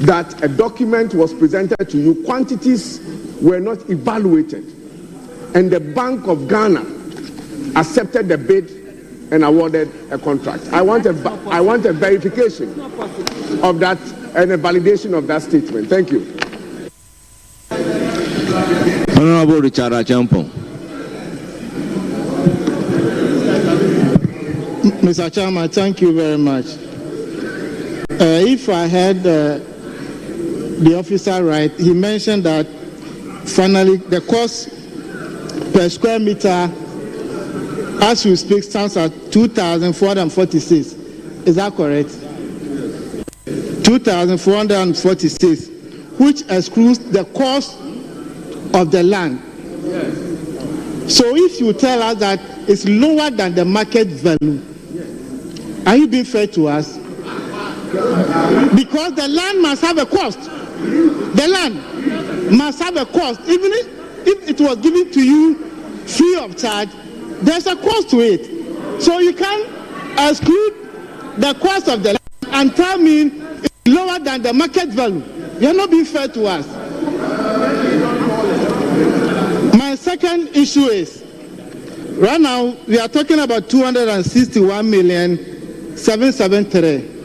S22: that a document was presented to you, quantities were not evaluated, and the Bank of Ghana accepted the bid and awarded a contract. I want a verification of that and a validation of that statement. Thank you.
S9: Honorable Richard Achampong.
S3: Mr. Chairman, thank you very much.
S10: If I heard the officer right, he mentioned that finally the cost per square meter as we speak stands at 2,446. Is that correct? 2,446, which excludes the cost of the land. Yes. So if you tell us that it's lower than the market value, are you being fair to us? Because the land must have a cost. The land must have a cost. Even if it was given to you free of charge, there's a cost to it. So you can't exclude the cost of the land and tell me it's lower than the market value. You're not being fair to us. My second issue is, right now we are talking about 261,773,000.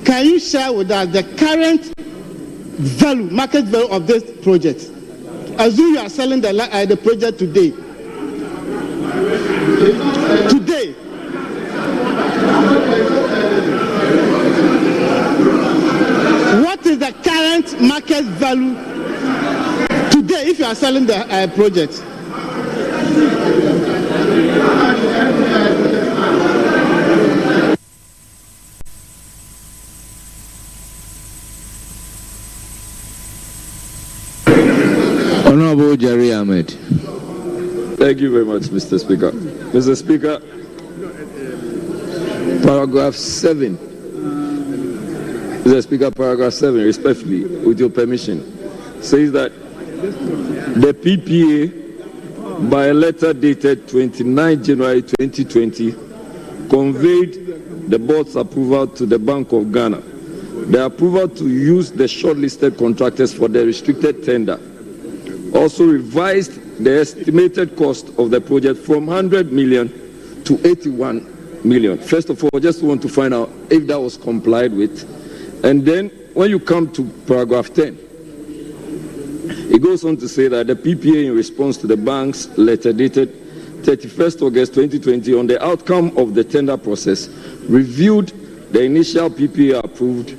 S10: Can you share with us the current value, market value of this project? Assume you are selling the project today. Today. What is the current market value today if you are selling the project?
S9: Honorable Jerry Ahmed.
S3: Thank you very much, Mr. Speaker. Mr. Speaker, paragraph 7. Mr. Speaker, paragraph 7, respectfully, with your permission, says that the PPA, by a letter dated 29 January 2020, conveyed the board's approval to the Bank of Ghana. The approval to use the shortlisted contractors for the restricted tender also revised the estimated cost of the project from 100 million to 81 million. First of all, I just want to find out if that was complied with. And then when you come to paragraph 10, it goes on to say that the PPA, in response to the bank's letter dated 31st August 2020 on the outcome of the tender process, reviewed the initial PPA approved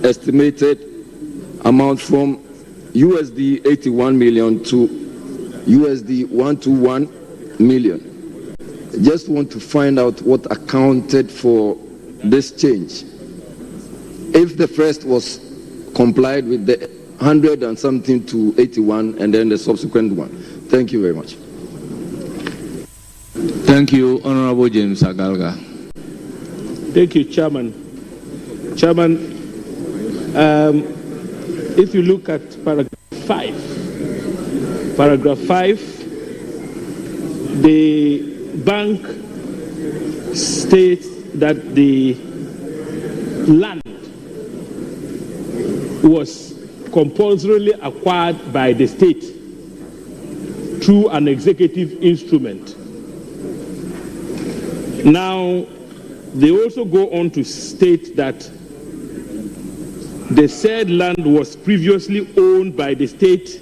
S3: estimated amount from USD 81 million to USD 121 million. Just want to find out what accounted for this change. If the first was complied with the 100 and something to 81 and then the subsequent one. Thank you very much.
S9: Thank you, Honorable James Agalga.
S21: Thank you, Chairman. Chairman, if you look at paragraph 5, the bank states that the land was compulsorily acquired by the state through an executive instrument. Now, they also go on to state that the said land was previously owned by the state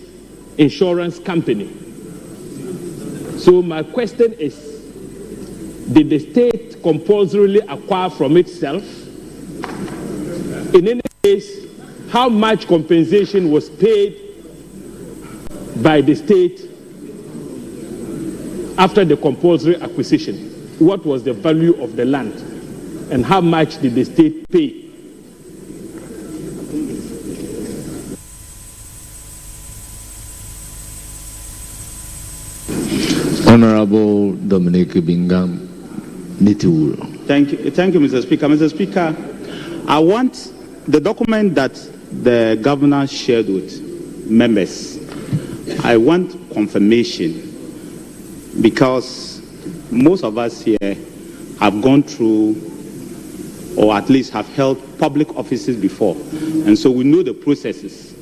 S21: insurance company. So my question is, did the state compulsorily acquire from itself? In any case, how much compensation was paid by the state after the compulsory acquisition? What was the value of the land? And how much did the state pay?
S9: Honorable Dominic Bingham Nitiwuro.
S6: Thank you, Mr. Speaker. Mr. Speaker, I want the document that the governor shared with members. I want confirmation because most of us here have gone through or at least have held public offices before, and so we know the processes.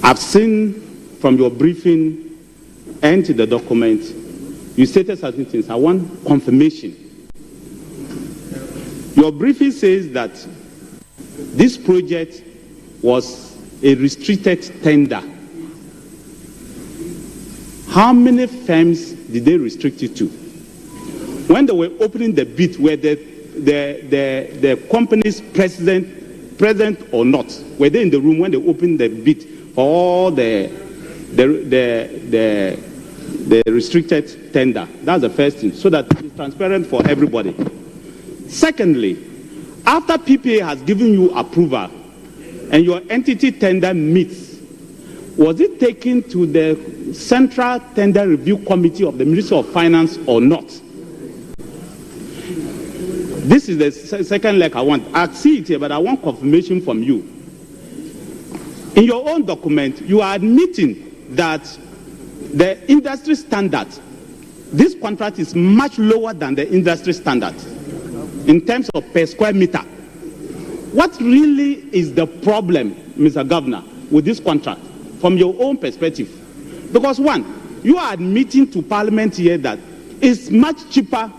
S6: I've seen from your briefing and to the document, you stated certain things. I want confirmation. Your briefing says that this project was a restricted tender. How many firms did they restrict it to? When they were opening the bid, were the the company's present or not? Were they in the room when they opened the bid for all the restricted tender? That's the first thing, so that it's transparent for everybody. Secondly, after PPA has given you approval and your entity tender meets, was it taken to the Central Tender Review Committee of the Ministry of Finance or not? This is the second leg I want. I see it here, but I want confirmation from you. In your own document, you are admitting that the industry standard, this contract is much lower than the industry standard in terms of per square meter. What really is the problem, Mr. Governor, with this contract from your own perspective? Because one, you are admitting to Parliament here that it's much cheaper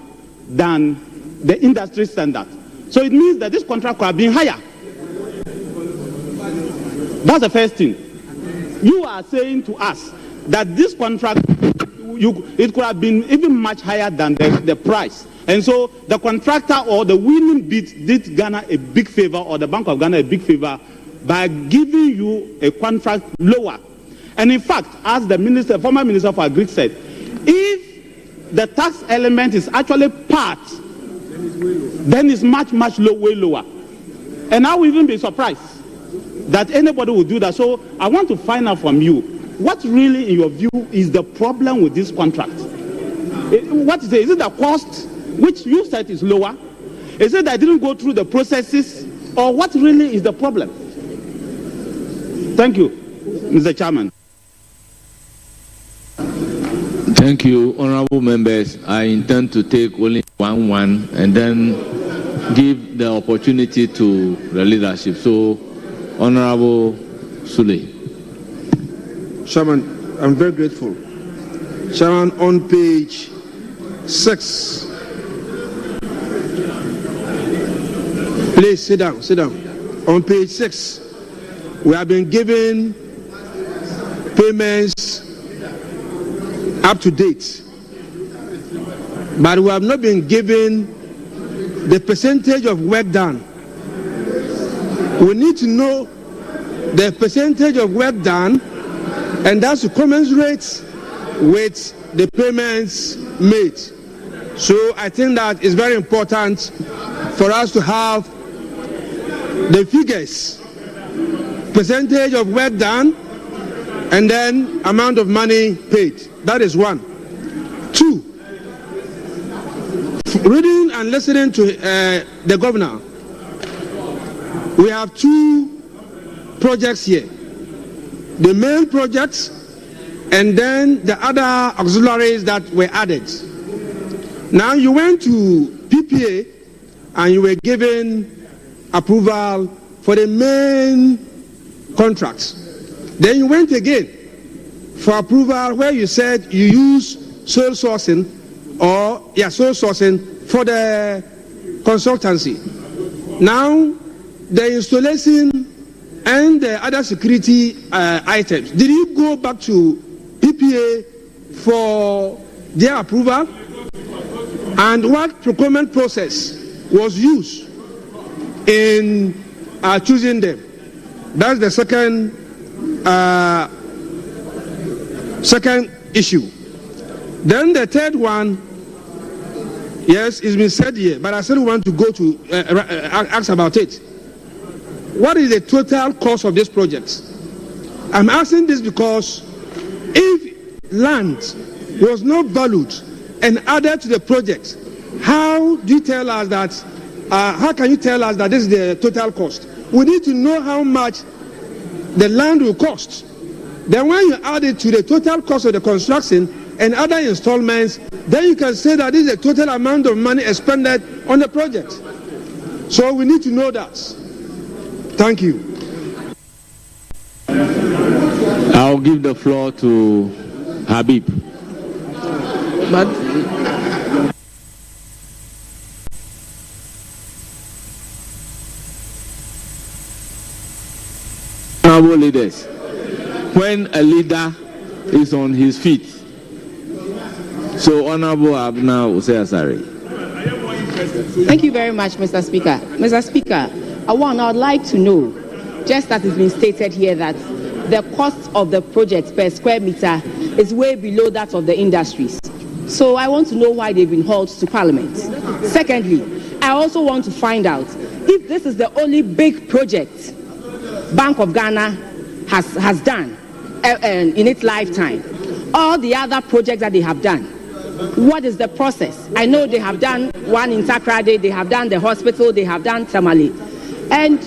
S6: than the industry standard. So it means that this contract could have been higher. That's the first thing. You are saying to us that this contract, it could have been even much higher than the price. And so the contractor or the winning bid did Ghana a big favor, or the Bank of Ghana a big favor, by giving you a contract lower. And in fact, as the former Minister for Agri said, if the tax element is actually part, then it's much way lower. And I will even be surprised that anybody will do that. So I want to find out from you, what really, in your view, is the problem with this contract? What is it? Is it the cost, which you said is lower? Is it that I didn't go through the processes? Or what really is the problem? Thank you, Mr. Chairman.
S3: Thank you, honorable members. I intend to take only one and then give the opportunity to the leadership. So, Honorable Sule.
S20: Chairman, I'm very grateful. Chairman, on page 6. Please sit down. On page 6, we have been given payments up to date, but we have not been given the percentage of work done. We need to know the percentage of work done, and that's to commensurate with the payments made. So I think that is very important for us to have the figures, percentage of work done, and then amount of money paid. That is one. 2, reading and listening to the governor, we have 2 projects here. The main projects and then the other auxiliaries that were added. Now you went to PPA and you were given approval for the main contracts. Then you went again for approval where you said you use sole sourcing for the consultancy. Now the installation and the other security items, did you go back to PPA for their approval? And what procurement process was used in choosing them? That's the second issue. Then the third one, yes, it's been said here, but I still want to go to ask about it. What is the total cost of this project? I'm asking this because if land was not valued and added to the project, how do you tell us that? How can you tell us that this is the total cost? We need to know how much the land will cost. Then when you add it to the total cost of the construction and other installments, then you can say that this is the total amount of money expended on the project. So we need to know that. Thank you.
S3: I'll give the floor to Habib. But honorable leaders, when a leader is on his feet, so Honorable Abna Usayasari.
S5: Thank you very much, Mr. Speaker. Mr. Speaker, I would like to know, just as it's been stated here, that the cost of the project per square meter is way below that of the industries. So I want to know why they've been hauled to Parliament. Secondly, I also want to find out if this is the only big project Bank of Ghana has done in its lifetime. All the other projects that they have done, what is the process? I know they have done one in Takrade, they have done the hospital, they have done Tamale. And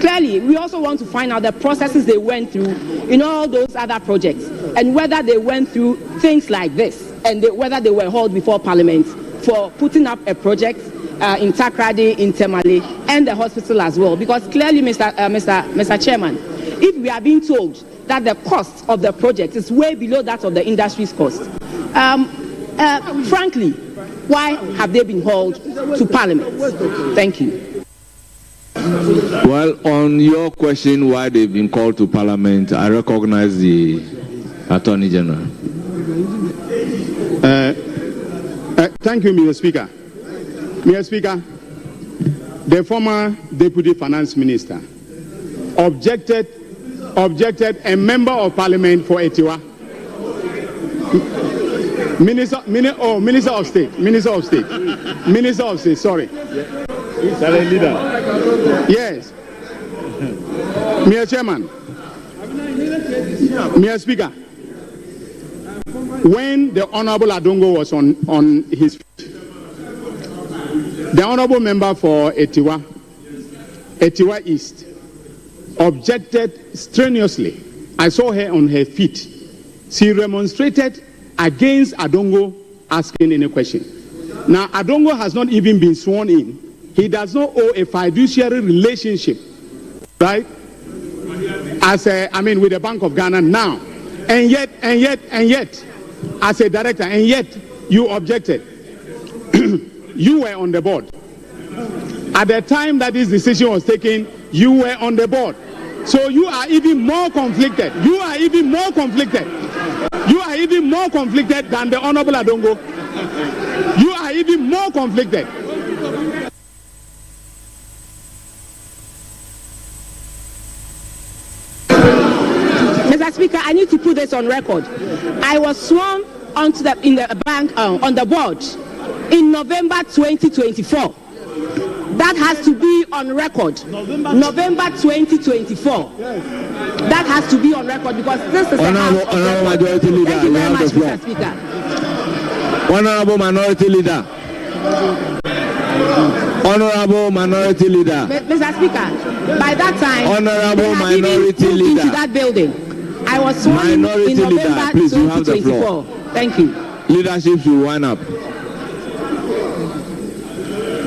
S5: clearly, we also want to find out the processes they went through in all those other projects and whether they went through things like this and whether they were hauled before Parliament for putting up a project in Takrade, in Tamale, and the hospital as well. Because clearly, Mr. Chairman, if we are being told that the cost of the project is way below that of the industry's cost, frankly, why have they been hauled to Parliament? Thank you.
S3: Well, on your question why they've been called to Parliament, I recognize the Attorney General.
S21: Thank you, Mr. Speaker. Mr. Speaker, the former Deputy Finance Minister objected, a member of Parliament for Etiwa, Minister of State, sorry. Yes. Mr. Chairman, Mr. Speaker, when the Honorable Adongo was on his feet, the Honorable Member for Etiwa East, objected strenuously. I saw her on her feet. She remonstrated against Adongo asking any question. Now, Adongo has not even been sworn in. He does not owe a fiduciary relationship, right? With the Bank of Ghana now. And yet, as a director, and yet you objected. You were on the board. At the time that this decision was taken, you were on the board. So you are even more conflicted. You are even more conflicted than the Honorable Adongo. You are even more conflicted.
S5: Mr. Speaker, I need to put this on record. I was sworn on the board in November 2024. That has to be on record. November 2024. That has to be on record because this is
S3: Honorable Majority Leader.
S5: Thank you very much, Mr. Speaker.
S3: Honorable Minority Leader. Honorable Minority Leader.
S5: Mr. Speaker, by that time,
S3: Honorable Minority Leader.
S5: Into that building. I was sworn in November 2024. Thank you.
S3: Leadership should wind up.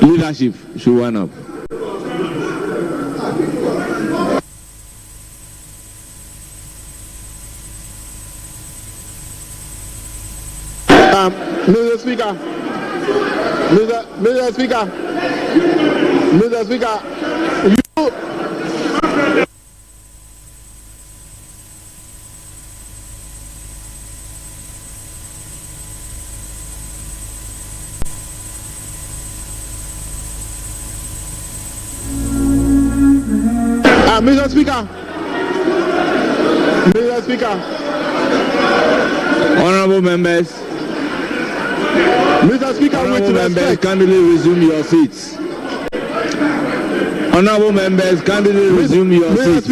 S3: Leadership should wind up.
S21: Mr. Speaker, Mr. Speaker,
S3: Honorable members.
S21: Mr. Speaker,
S3: honorable members, kindly resume your seats. Honorable members, kindly resume your seats.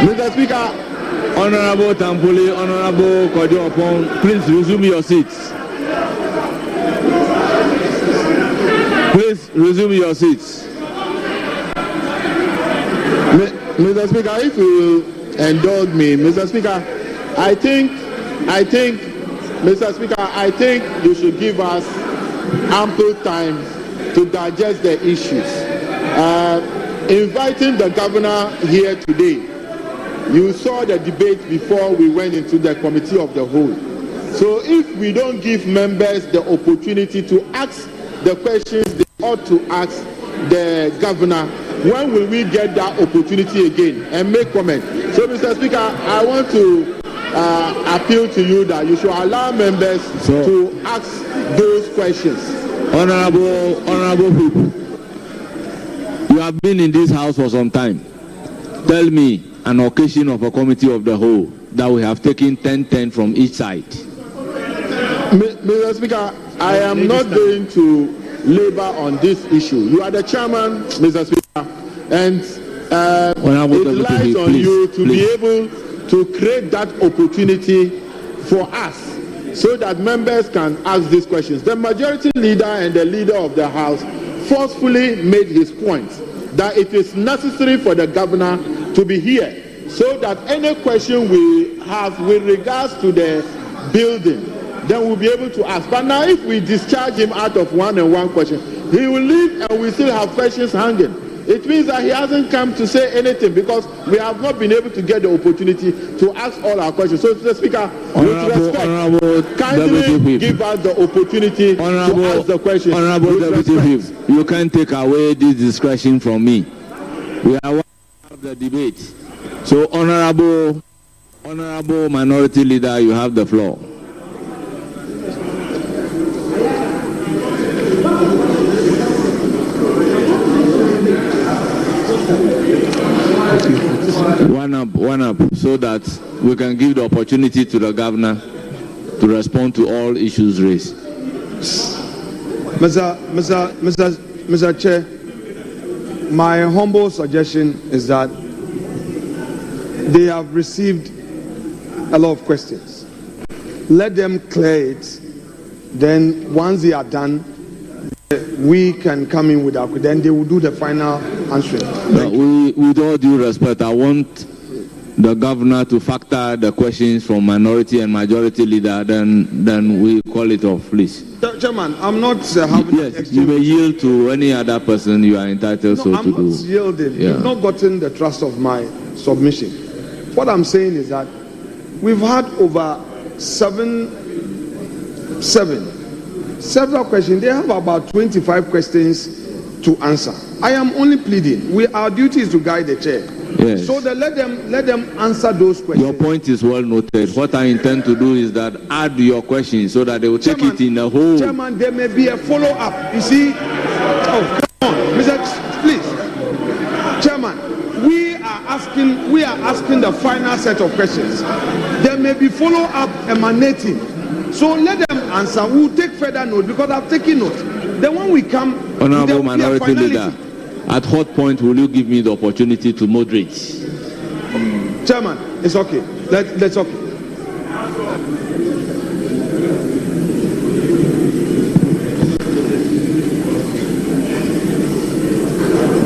S21: Mr. Speaker,
S3: Honorable Tampuli, Honorable Kojo, please resume your seats. Please resume your seats.
S21: Mr. Speaker, if you indulge me, Mr. Speaker, I think, Mr. Speaker, I think you should give us ample time to digest the issues. Inviting the governor here today, you saw the debate before we went into the committee of the whole. So if we don't give members the opportunity to ask the questions they ought to ask the governor, when will we get that opportunity again and make comment? So, Mr. Speaker, I want to appeal to you that you should allow members to ask those questions.
S9: Honorable people, you have been in this house for some time. Tell me an occasion of a committee of the whole that we have taken 10-10 from each side.
S22: Mr. Speaker, I am not going to labor on this issue. You are the chairman, Mr. Speaker, and it lies on you to be able to create that opportunity for us so that members can ask these questions. The majority leader and the leader of the House forcefully made his point that it is necessary for the governor to be here so that any question we have with regards to the building, then we'll be able to ask. But now if we discharge him out of one question, he will leave and we still have questions hanging. It means that he hasn't come to say anything because we have not been able to get the opportunity to ask all our questions. So, Mr. Speaker, with respect, kindly give us the opportunity to ask the questions.
S9: Honorable Deputy Whip, you can't take away this discretion from me. We are one of the debate. So, Honorable Minority Leader, you have the floor. One up, so that we can give the opportunity to the governor to respond to all issues raised.
S1: Mr. Chair, my humble suggestion is that they have received a lot of questions. Let them clear it. Then once they are done, we can come in with our, then they will do the final answering.
S9: With all due respect, I want the governor to factor the questions from minority and majority leader, then we call it off, please.
S1: Chairman, I'm not having
S9: yes, you may yield to any other person you are entitled to
S1: I'm
S9: do.
S1: not yielding. Yeah. You've not gotten the trust of my submission. What I'm saying is that we've had over several questions. They have about 25 questions to answer. I am only pleading. Our duty is to guide the chair.
S9: Yes.
S1: So let them answer those questions.
S9: Your point is well noted. What I intend to do is that add your questions so that they will take it in the whole.
S1: Chairman, there may be a follow-up. You see? Oh, come on, Mr. Please, Chairman. We are asking the final set of questions. There may be follow-up emanating. So let them answer. We'll take further note because I've taken note. Then when we come,
S9: Honorable Minority Leader, at what point will you give me the opportunity to moderate?
S1: Chairman, it's okay. That's okay.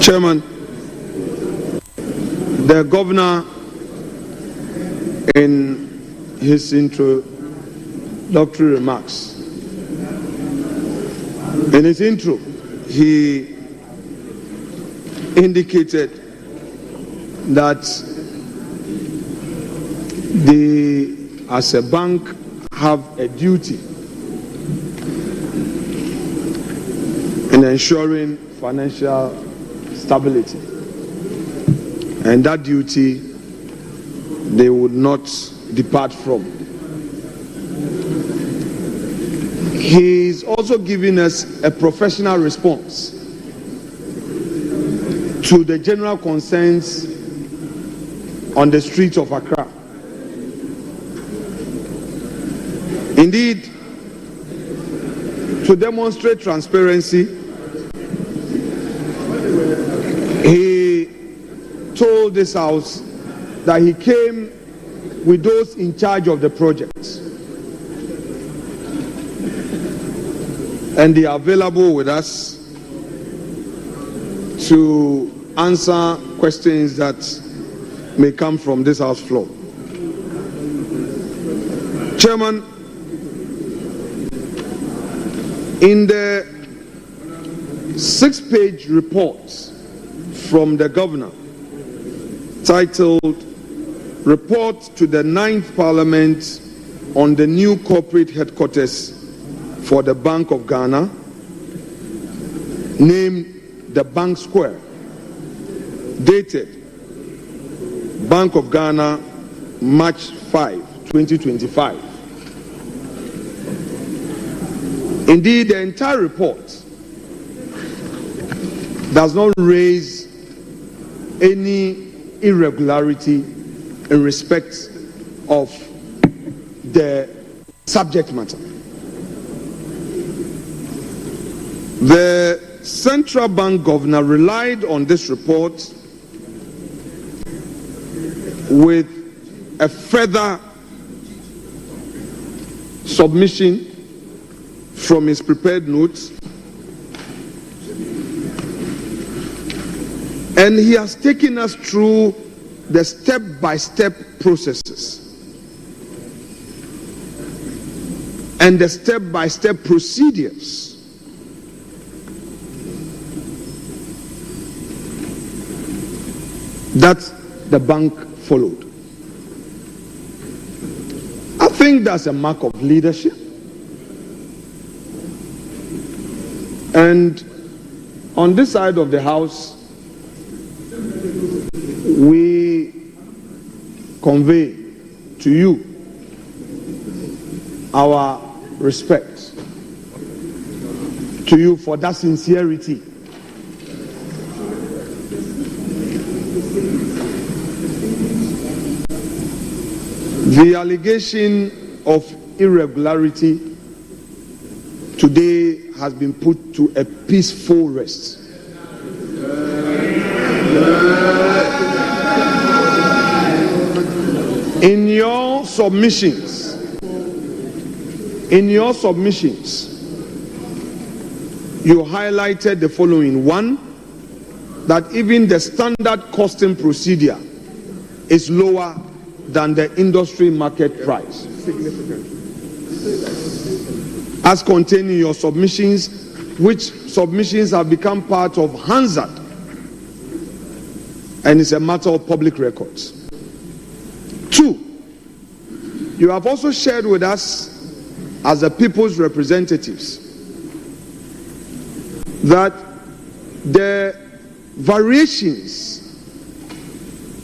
S1: Chairman, the governor in his introductory remarks, in his intro, he indicated that they, as a bank, have a duty in ensuring financial stability, and that duty they would not depart from. He's also giving us a professional response to the general concerns on the streets of Accra. Indeed, to demonstrate transparency, he told this house that he came with those in charge of the project, and they are available with us to answer questions that may come from this house floor. Chairman, in the 6-page report from the governor titled Report to the 9th Parliament on the new corporate headquarters for the Bank of Ghana, named the Bank Square, dated Bank of Ghana, March 5, 2025. Indeed, the entire report does not raise any irregularity in respect of the subject matter. The Central Bank governor relied on this report with a further submission from his prepared notes, and he has taken us through the step-by-step processes and the step-by-step procedures that the bank followed. I think that's a mark of leadership. And on this side of the house, we convey to you our respect to you for that sincerity. The allegation of irregularity today has been put to a peaceful rest. In your submissions, you highlighted the following. One, that even the standard costing procedure is lower than the industry market price. As contained in your submissions, which submissions have become part of Hansard, and it's a matter of public records. Two, you have also shared with us as the people's representatives that the variations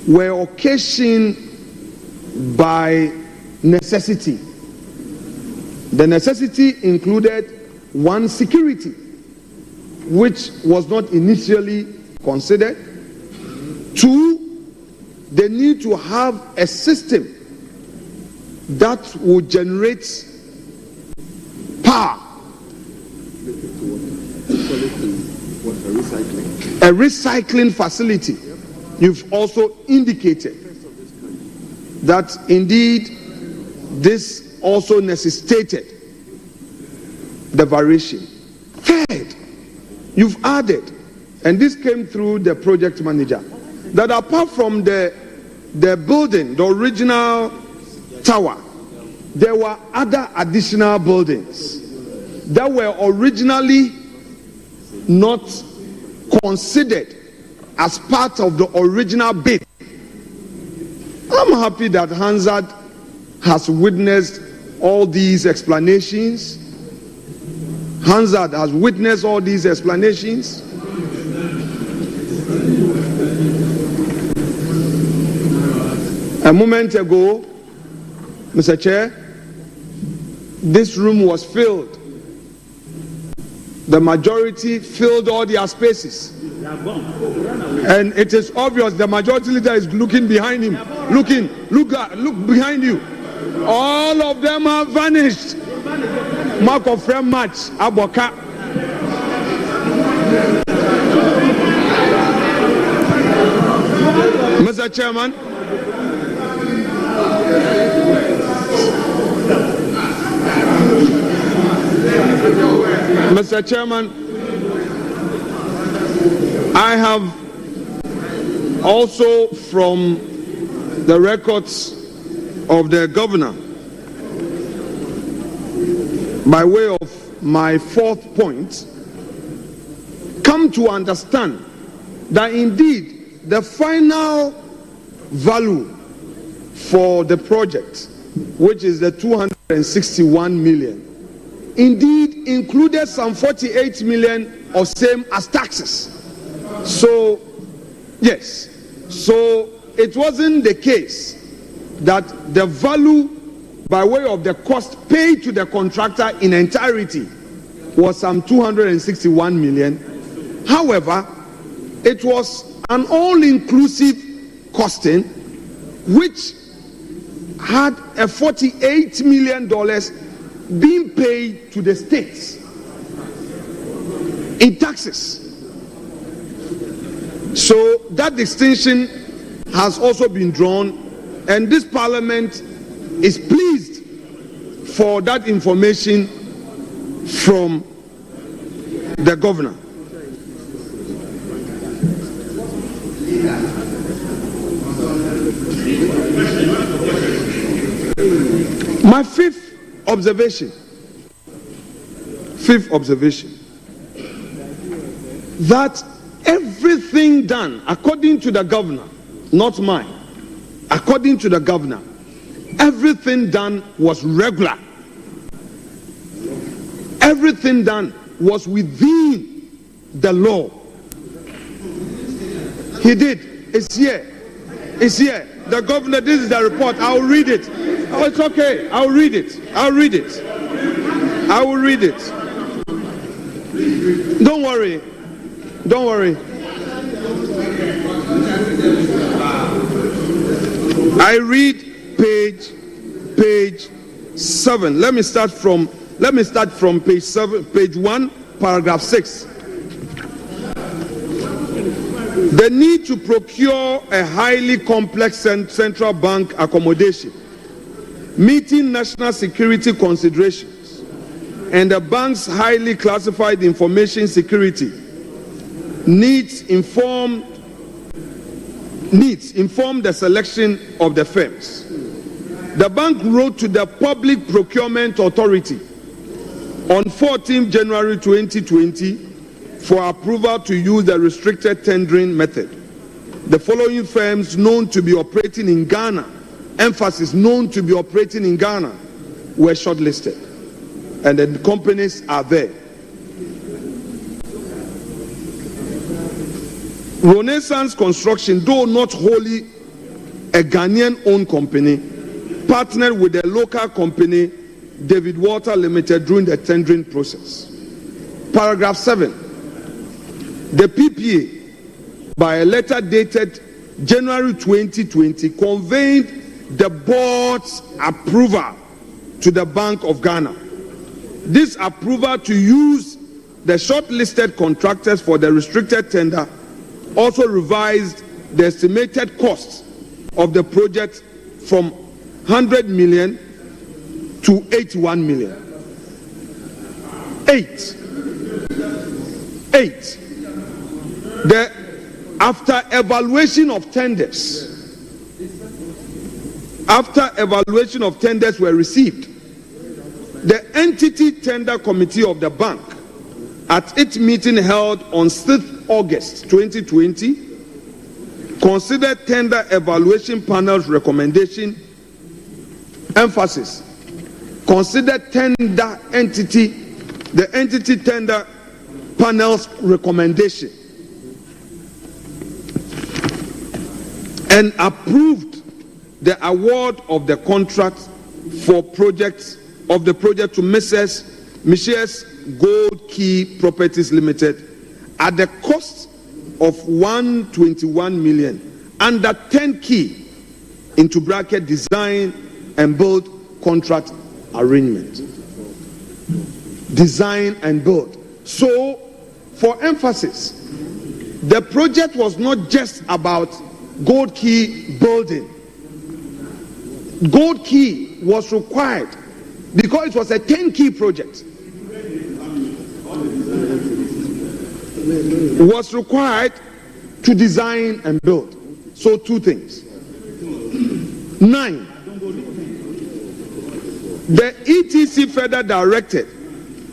S1: were occasioned by necessity. The necessity included one, security, which was not initially considered. Two, the need to have a system that would generate power, a recycling facility. You've also indicated that indeed this also necessitated the variation. Third, you've added, and this came through the project manager, that apart from the building, the original tower, there were other additional buildings that were originally not considered as part of the original bid. I'm happy that Hansard has witnessed all these explanations. Hansard has witnessed all these explanations. A moment ago, Mr. Chair, this room was filled. The majority filled all their spaces. And it is obvious the majority leader is looking behind him. Look behind you. All of them have vanished. Mark of friend match, Aboka. Mr. Chairman, I have also from the records of the governor, by way of my fourth point, come to understand that indeed the final value for the project, which is the 261 million, indeed included some 48 million of same as taxes. So, yes, so it wasn't the case that the value by way of the cost paid to the contractor in entirety was some 261 million. However, it was an all-inclusive costing which had a $48 million being paid to the states in taxes. So that distinction has also been drawn, and this parliament is pleased for that information from the governor. My fifth observation, that everything done according to the governor, not mine, according to the governor, everything done was regular. Everything done was within the law. He did. It's here. It's here. The governor, this is the report. I'll read it. Oh, it's okay. I'll read it. I will read it. Don't worry. I read page 7. Let me start from page 7, page 1, paragraph 6. The need to procure a highly complex central bank accommodation, meeting national security considerations, and the bank's highly classified information security needs inform the selection of the firms. The bank wrote to the Public Procurement Authority on 14 January 2020 for approval to use the restricted tendering method. The following firms known to be operating in Ghana, emphasis known to be operating in Ghana, were shortlisted, and the companies are there. Renaissance Construction, though not wholly a Ghanaian-owned company, partnered with the local company David Walter Limited during the tendering process. Paragraph 7. The PPA, by a letter dated January 2020, conveyed the board's approval to the Bank of Ghana. This approval to use the shortlisted contractors for the restricted tender also revised the estimated cost of the project from 100 million to 81 million. 8. After evaluation of tenders were received, the entity tender committee of the bank, at its meeting held on 6th August 2020, considered tender evaluation panel's recommendation. Emphasis: considered the entity tender panel's recommendation and approved the award of the contract for the project to Mrs. Gold Key Properties Limited at the cost of 121 million under 10 key into bracket design and build contract arrangement. Design and build. So, for emphasis, the project was not just about Gold Key building. Gold Key was required because it was a 10 key project. Was required to design and build. So, two things. 9. The ETC further directed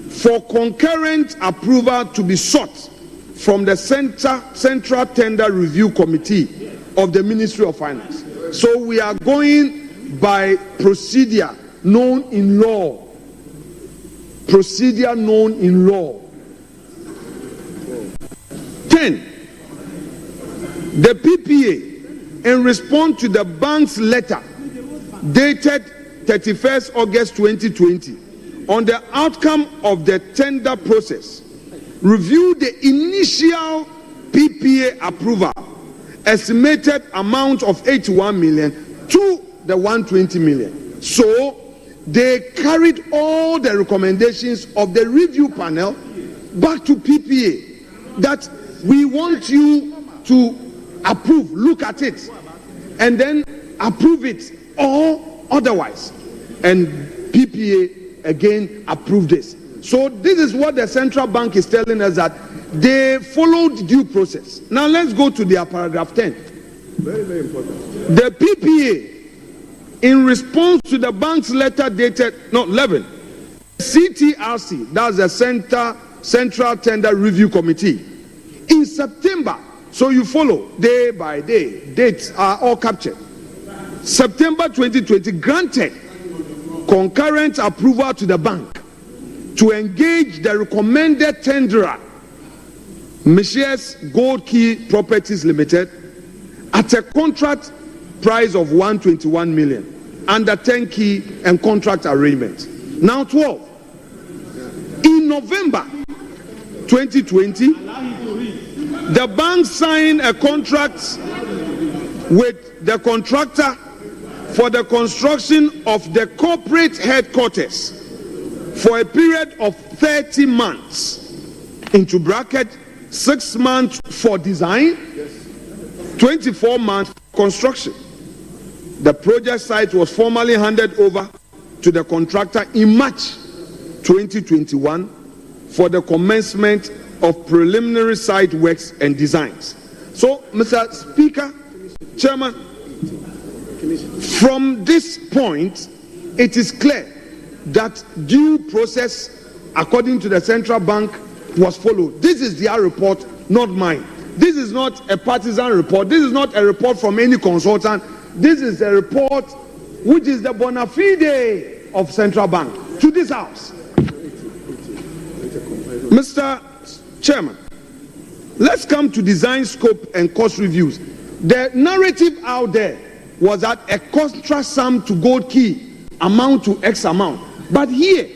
S1: for concurrent approval to be sought from the Central Tender Review Committee of the Ministry of Finance. So we are going by procedure known in law. Procedure known in law. 10. The PPA, in response to the bank's letter dated 31st August 2020, on the outcome of the tender process, review the initial PPA approval, estimated amount of 81 million to the 120 million. So they carried all the recommendations of the review panel back to PPA that we want you to approve, look at it, and then approve it or otherwise. And PPA again approved this. So this is what the central bank is telling us, that they followed due process. Now let's go to their paragraph 10.
S22: Very, very important.
S1: The PPA, in response to the bank's letter dated 11, CTRC, that's the Central Tender Review Committee, in September, so you follow day by day, dates are all captured. September 2020 granted concurrent approval to the bank to engage the recommended tenderer, Messieurs Gold Key Properties Limited, at a contract price of 121 million under 10 key and contract arrangement. Now 12. In November 2020, the bank signed a contract with the contractor for the construction of the corporate headquarters for a period of 30 months, into bracket 6 months for design, 24 months for construction. The project site was formally handed over to the contractor in March 2021 for the commencement of preliminary site works and designs. So, Mr. Speaker, Chairman, from this point, it is clear that due process, according to the central bank, was followed. This is their report, not mine. This is not a partisan report. This is not a report from any consultant. This is a report which is the bona fide of central bank to this house. Mr. Chairman, let's come to design scope and cost reviews. The narrative out there was that a contract sum to Gold Key amount to X amount. But here,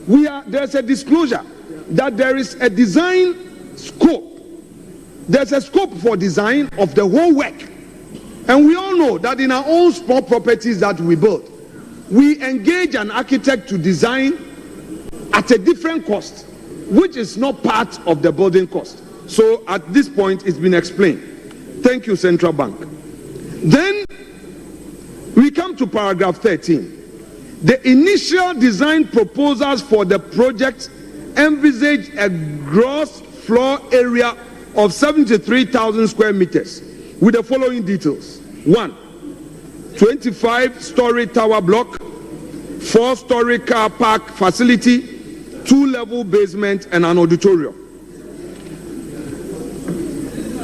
S1: there's a disclosure that there is a design scope. There's a scope for design of the whole work. And we all know that in our own small properties that we build, we engage an architect to design at a different cost, which is not part of the building cost. So at this point, it's been explained. Thank you, Central Bank. Then we come to paragraph 13. The initial design proposals for the project envisage a gross floor area of 73,000 square meters with the following details. 1. 25-story tower block, 4-story car park facility, 2-level basement, and an auditorium.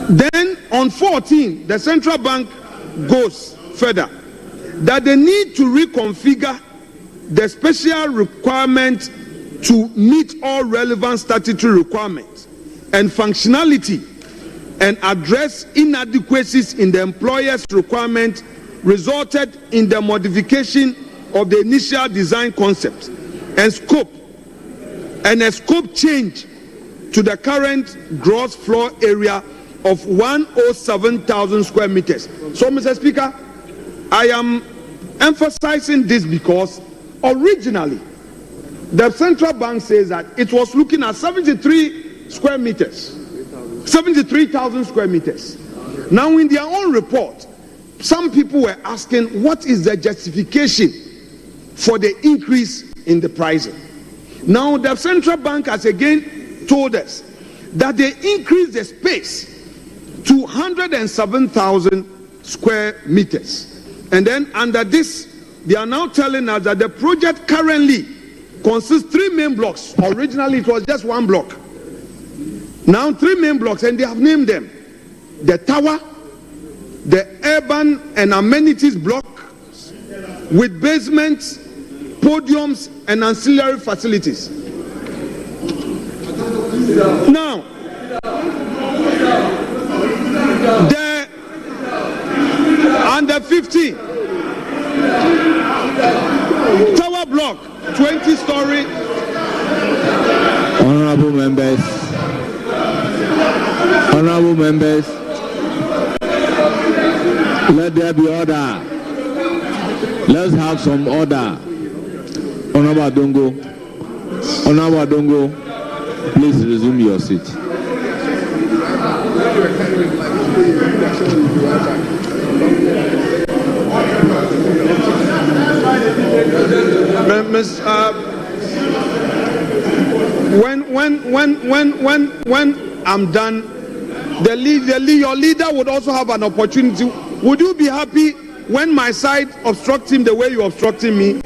S1: Then on 14, the central bank goes further that they need to reconfigure the special requirement to meet all relevant statutory requirements and functionality and address inadequacies in the employer's requirement resulted in the modification of the initial design concept and scope, and a scope change to the current gross floor area of 107,000 square meters. So, Mr. Speaker, I am emphasizing this because originally the central bank says that it was looking at 73,000 square meters. Now, in their own report, some people were asking what is the justification for the increase in the pricing. Now, the central bank has again told us that they increased the space to 107,000 square meters. And then under this, they are now telling us that the project currently consists 3 main blocks. Originally, it was just 1 block. Now 3 main blocks, and they have named them the tower, the urban and amenities block with basements, podiums, and ancillary facilities. Now, the under 15 tower block, 20-story
S9: Honorable members, let there be order. Let's have some order. Honorable Adongo, please resume your seat.
S1: When I'm done, your leader would also have an opportunity. Would you be happy when my side obstructs him the way you're obstructing me?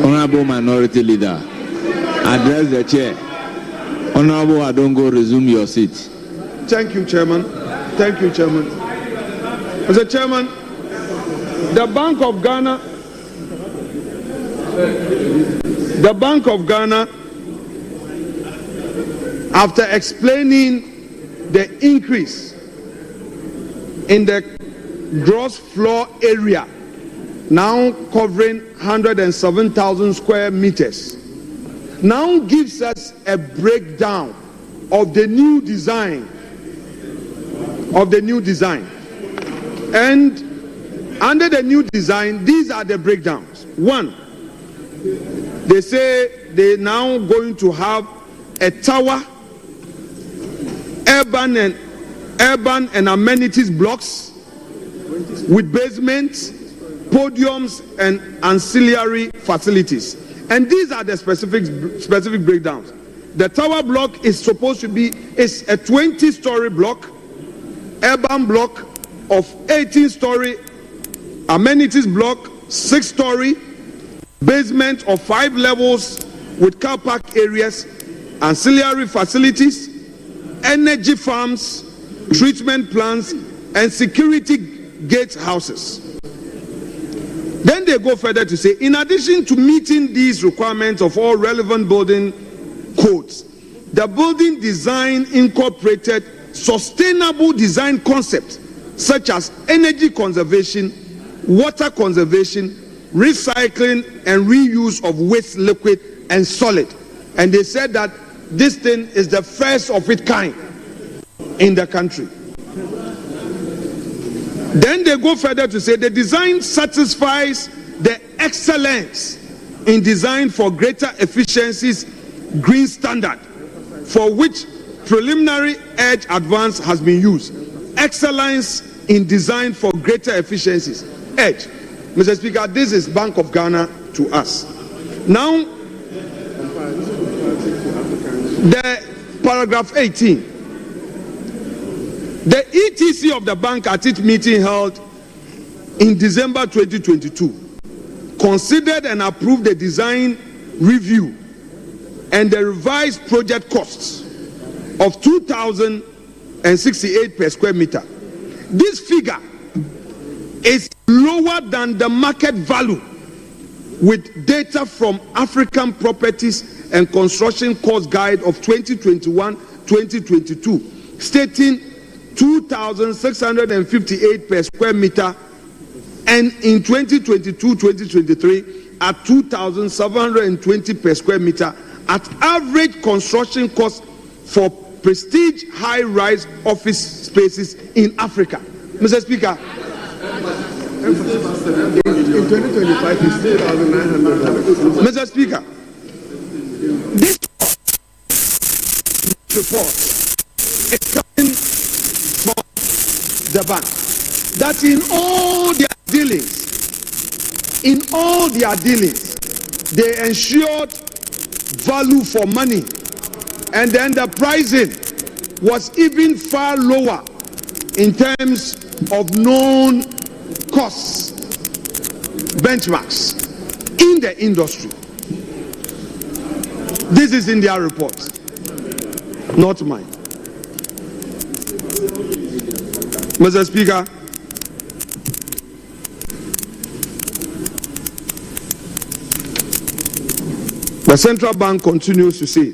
S9: Honorable Minority Leader, address the chair. Honorable Adongo, resume your seat.
S1: Thank you, Chairman. Thank you, Chairman. Mr. Chairman, the Bank of Ghana, after explaining the increase in the gross floor area, now covering 107,000 square meters, now gives us a breakdown of the new design. And under the new design, these are the breakdowns. One, they say they're now going to have a tower, urban and amenities blocks with basements, podiums, and ancillary facilities. And these are the specific breakdowns. The tower block is supposed to be a 20-story block, urban block of 18-story, amenities block 6-story, basement of 5 levels with car park areas, ancillary facilities, energy farms, treatment plants, and security gate houses. Then they go further to say, in addition to meeting these requirements of all relevant building codes, the building design incorporated sustainable design concepts such as energy conservation, water conservation, recycling, and reuse of waste, liquid, and solid. And they said that this thing is the first of its kind in the country. Then they go further to say the design satisfies the excellence in design for greater efficiencies green standard, for which preliminary EDGE advance has been used. Excellence in design for greater efficiencies. EDGE. Mr. Speaker, this is Bank of Ghana to us. Now, the paragraph 18. The ETC of the bank at its meeting held in December 2022 considered and approved the design review and the revised project costs of 2,068 per square meter. This figure is lower than the market value with data from African Properties and Construction Cost Guide of 2021-2022 stating 2,658 per square meter, and in 2022-2023 at 2,720 per square meter at average construction cost for prestige high-rise office spaces in Africa. Mr. Speaker, in 2025 is 2,900. Mr. Speaker, this report is coming from the bank that in all their dealings, they ensured value for money, and then the pricing was even far lower in terms of known costs, benchmarks in the industry. This is in their report, not mine. Mr. Speaker, the central bank continues to say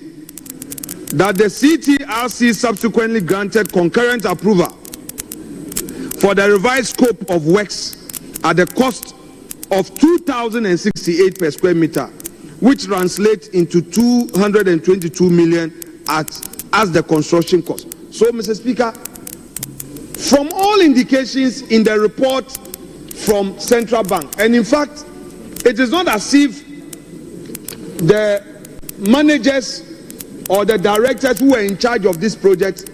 S1: that the CTRC subsequently granted concurrent approval for the revised scope of works at the cost of 2,068 per square meter, which translates into 222 million as the construction cost. So, Mr. Speaker, from all indications in the report from Central Bank, and in fact, it is not as if the managers or the directors who were in charge of this project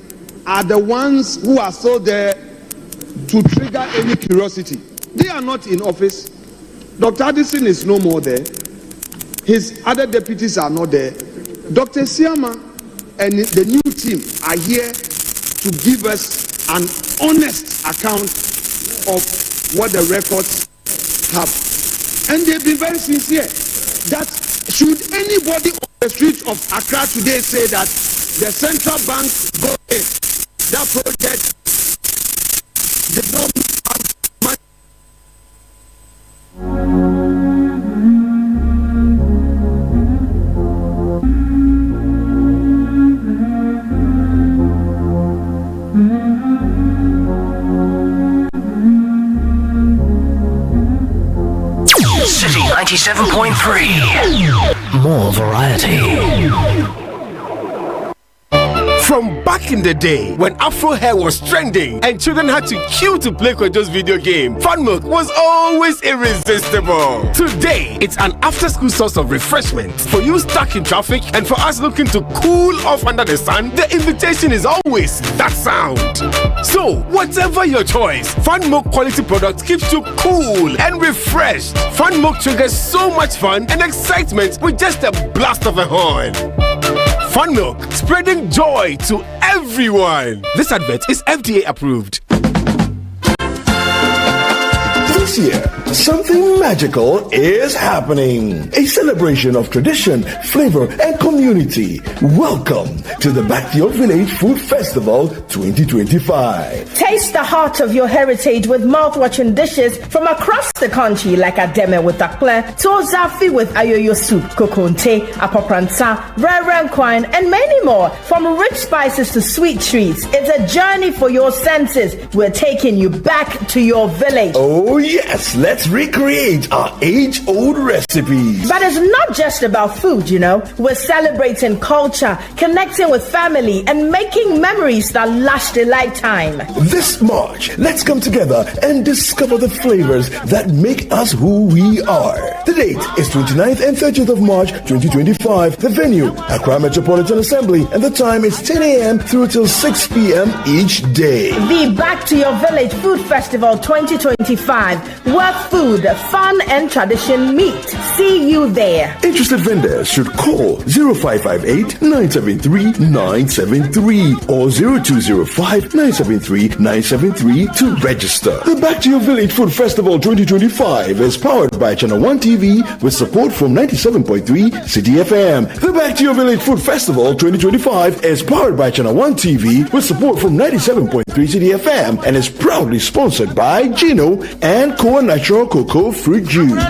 S1: are the ones who are still there to trigger any curiosity. They are not in office. Dr. Addison is no more there. His other deputies are not there. Dr. Siama and the new team are here to give us an honest account of what the records have. And they've been very sincere that should anybody on the streets of Accra today say that the central bank go ahead, that project did not have money.
S2: City 97.3. More variety.
S7: From back in the day when Afro hair was trending and children had to queue to play Kojo's video game, Fun Milk was always irresistible. Today, it's an after-school source of refreshment for you stuck in traffic and for us looking to cool off under the sun. The invitation is always that sound. So, whatever your choice, Fun Milk quality product keeps you cool and refreshed. Fun Milk triggers so much fun and excitement with just a blast of a horn. Fun Milk, spreading joy to everyone. This advert is FDA approved.
S8: This year, something magical is happening. A celebration of tradition, flavor, and community. Welcome to the Back to Your Village Food Festival 2025.
S23: Taste the heart of your heritage with mouth-watering dishes from across the country like Ademe with Akle, Tozafi with Ayoyo soup, Kokonte, Apopransa, Rare Quine, and many more. From rich spices to sweet treats, it's a journey for your senses. We're taking you back to your village.
S8: Oh yes, let's recreate our age-old recipes.
S23: But it's not just about food, you know. We're celebrating culture, connecting with family, and making memories that last a lifetime.
S8: This March, let's come together and discover the flavors that make us who we are. The date is 29th and 30th of March 2025. The venue, Accra Metropolitan Assembly, and the time is 10 a.m. through till 6 p.m. each day.
S23: The Back to Your Village Food Festival 2025, where food, fun, and tradition meet. See you there.
S8: Interested vendors should call 0558-973-973 or 0205-973-973 to register. The Back to Your Village Food Festival 2025 is powered by Channel 1 TV with support from 97.3 Citi FM. The Back to Your Village Food Festival 2025 is powered by Channel 1 TV with support from 97.3 Citi FM and is proudly sponsored by Gino and Koa Natural Cocoa Fruit Juice.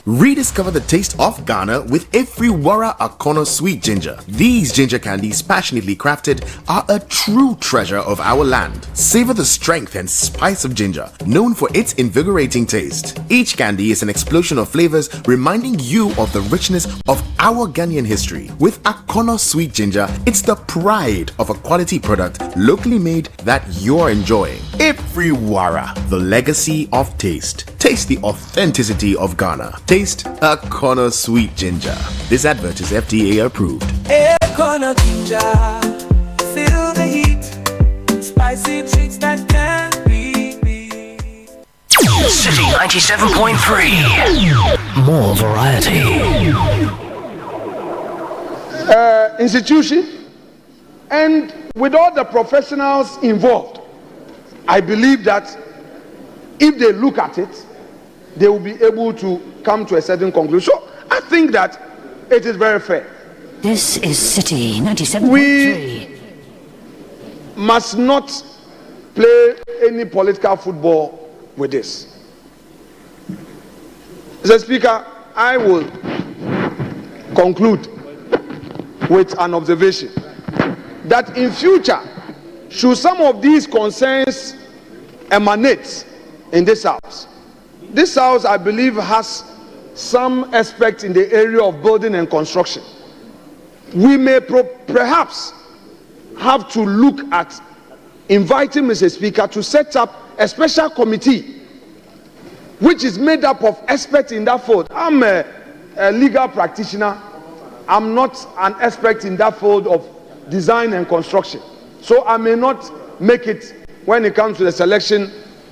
S24: Rediscover the taste of Ghana with Ifriwara Akono Sweet Ginger. These ginger candies, passionately crafted, are a true treasure of our land. Savor the strength and spice of ginger, known for its invigorating taste. Each candy is an explosion of flavors, reminding you of the richness of our Ghanaian history. With Akono Sweet Ginger, it's the pride of a quality product, locally made, that you're enjoying. Ifriwara, the legacy of taste. Taste the authenticity of Ghana. Taste Akono Sweet Ginger. This advert is FDA approved.
S25: Akono Ginger, feel the heat. Spicy treats that can't be beat.
S2: City 97.3. More variety.
S1: Institution, and with all the professionals involved, I believe that if they look at it, they will be able to come to a certain conclusion. So I think that it is very fair.
S13: This is Citi 97.3.
S1: We must not play any political football with this. Mr. Speaker, I will conclude with an observation that in future, should some of these concerns emanate in this house, I believe, has some aspect in the area of building and construction. We may perhaps have to look at inviting Mr. Speaker to set up a special committee which is made up of experts in that field. I'm a legal practitioner. I'm not an expert in that field of design and construction. So I may not make it when it comes to the selection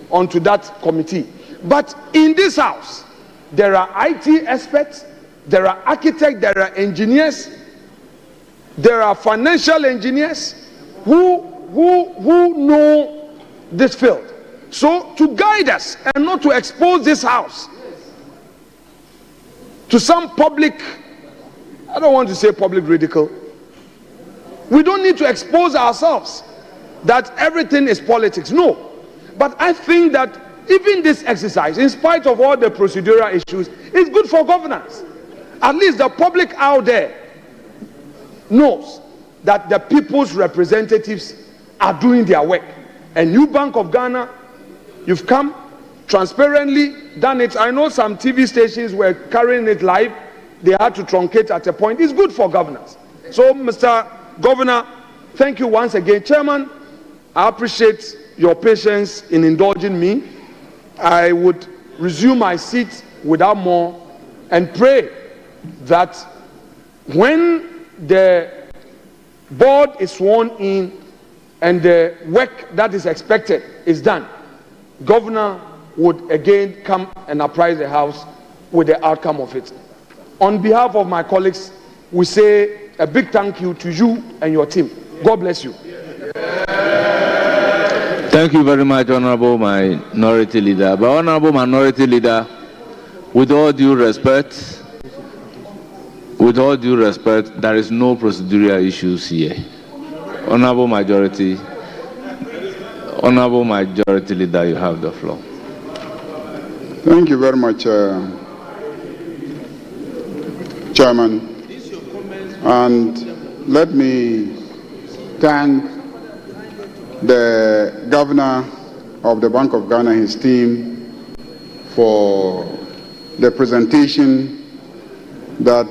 S1: onto that committee. But in this house, there are IT experts, there are architects, there are engineers, there are financial engineers who know this field. So to guide us and not to expose this house to some public, I don't want to say public ridicule. We don't need to expose ourselves that everything is politics. No. But I think that even this exercise, in spite of all the procedural issues, is good for governance. At least the public out there knows that the people's representatives are doing their work. And New Bank of Ghana, you've come transparently, done it. I know some TV stations were carrying it live. They had to truncate at a point. It's good for governance. So, Mr. Governor, thank you once again. Chairman, I appreciate your patience in indulging me. I would resume my seat without more and pray that when the board is sworn in and the work that is expected is done, Governor would again come and apprise the House with the outcome of it. On behalf of my colleagues, we say a big thank you to you and your team. God bless you.
S9: Thank you very much, Honorable Minority Leader. But Honorable Minority Leader, with all due respect, there is no procedural issues here. Honorable Majority Leader, you have the floor.
S22: Thank you very much, Chairman. And let me thank the Governor of the Bank of Ghana and his team for the presentation that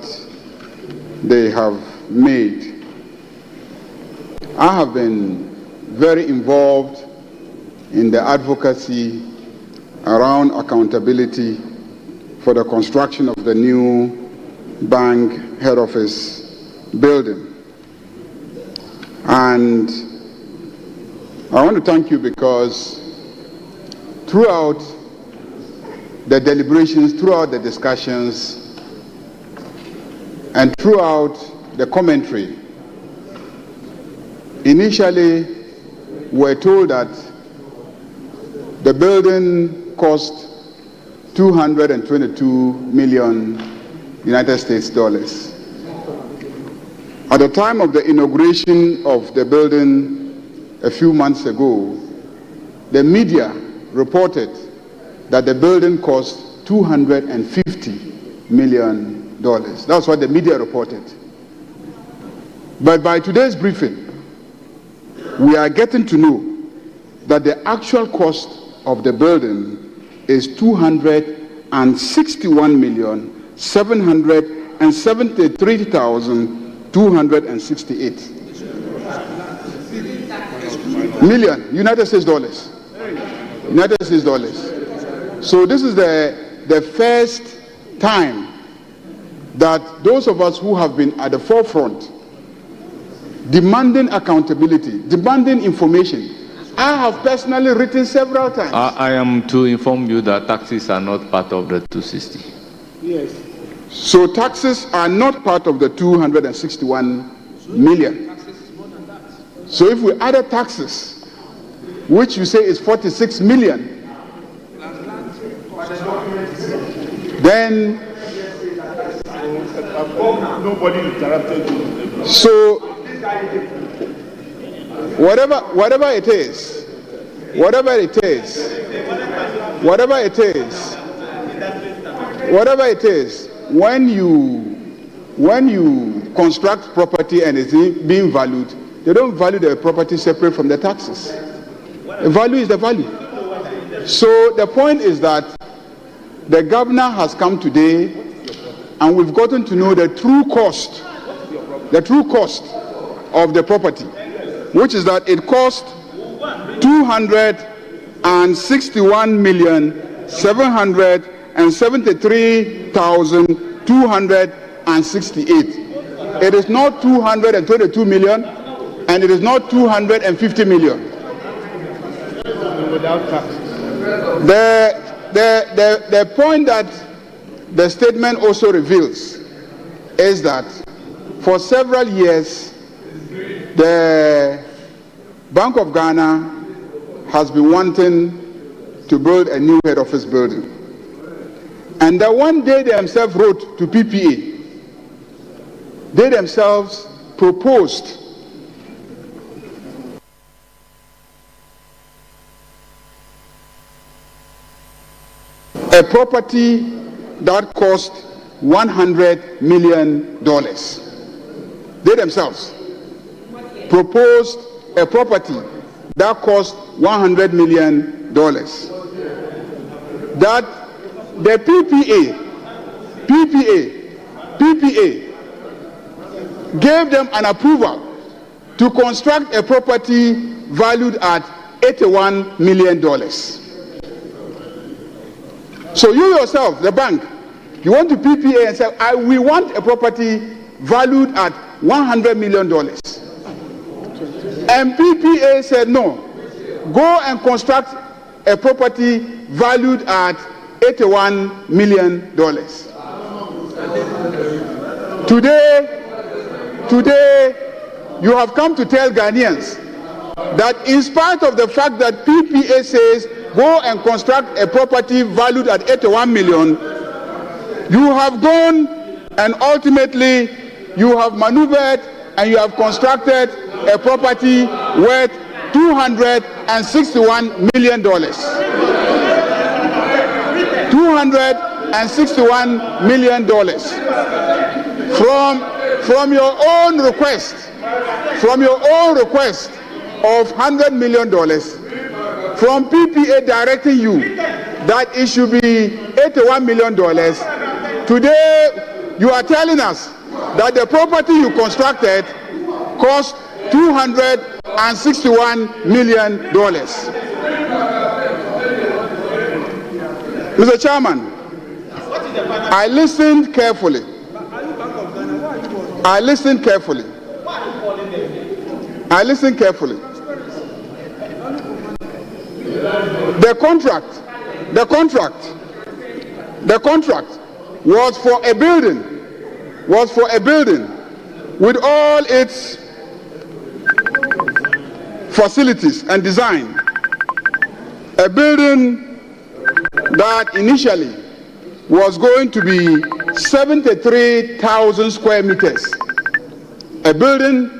S22: they have made. I have been very involved in the advocacy around accountability for the construction of the new bank head office building. And I want to thank you because throughout the deliberations, throughout the discussions, and throughout the commentary, initially we're told that the building cost $222 million United States dollars. At the time of the inauguration of the building a few months ago, the media reported that the building cost $250 million. That's what the media reported. But by today's briefing, we are getting to know that the actual cost of the building is $261,773,268 million United States dollars. United States dollars. So this is the first time that those of us who have been at the forefront demanding accountability, demanding information. I have personally written several times.
S9: I am to inform you that taxes are not part of the 260.
S22: Yes. So taxes are not part of the 261 million. So if we added taxes, which you say is 46 million, then nobody interrupted you. So whatever it is, when you when you construct property and it's being valued, they don't value the property separate from the taxes. The value is the value. So the point is that the governor has come today and we've gotten to know the true cost of the property, which is that it cost 261,773,268. It is not 222 million, and it is not 250 million.
S10: Without tax.
S22: The point that the statement also reveals is that for several years, the Bank of Ghana has been wanting to build a new head office building. And that one day they themselves wrote to PPA. They themselves proposed a property that cost $100 million. They themselves proposed a property that cost $100 million. That the PPA gave them an approval to construct a property valued at $81 million. So you yourself, the bank, you want to PPA and say, we want a property valued at $100 million. And PPA said, no, go and construct a property valued at $81 million. Today, you have come to tell Ghanaians that in spite of the fact that PPA says, go and construct a property valued at $81 million, you have gone and ultimately you have maneuvered and you have constructed a property worth $261 million. $261 million from your own request of $100 million, from PPA directing you that it should be $81 million. Today, you are telling us that the property you constructed cost $261 million. Mr. Chairman, I listened carefully. The contract was for a building with all its facilities and design. A building that initially was going to be 73,000 square meters. A building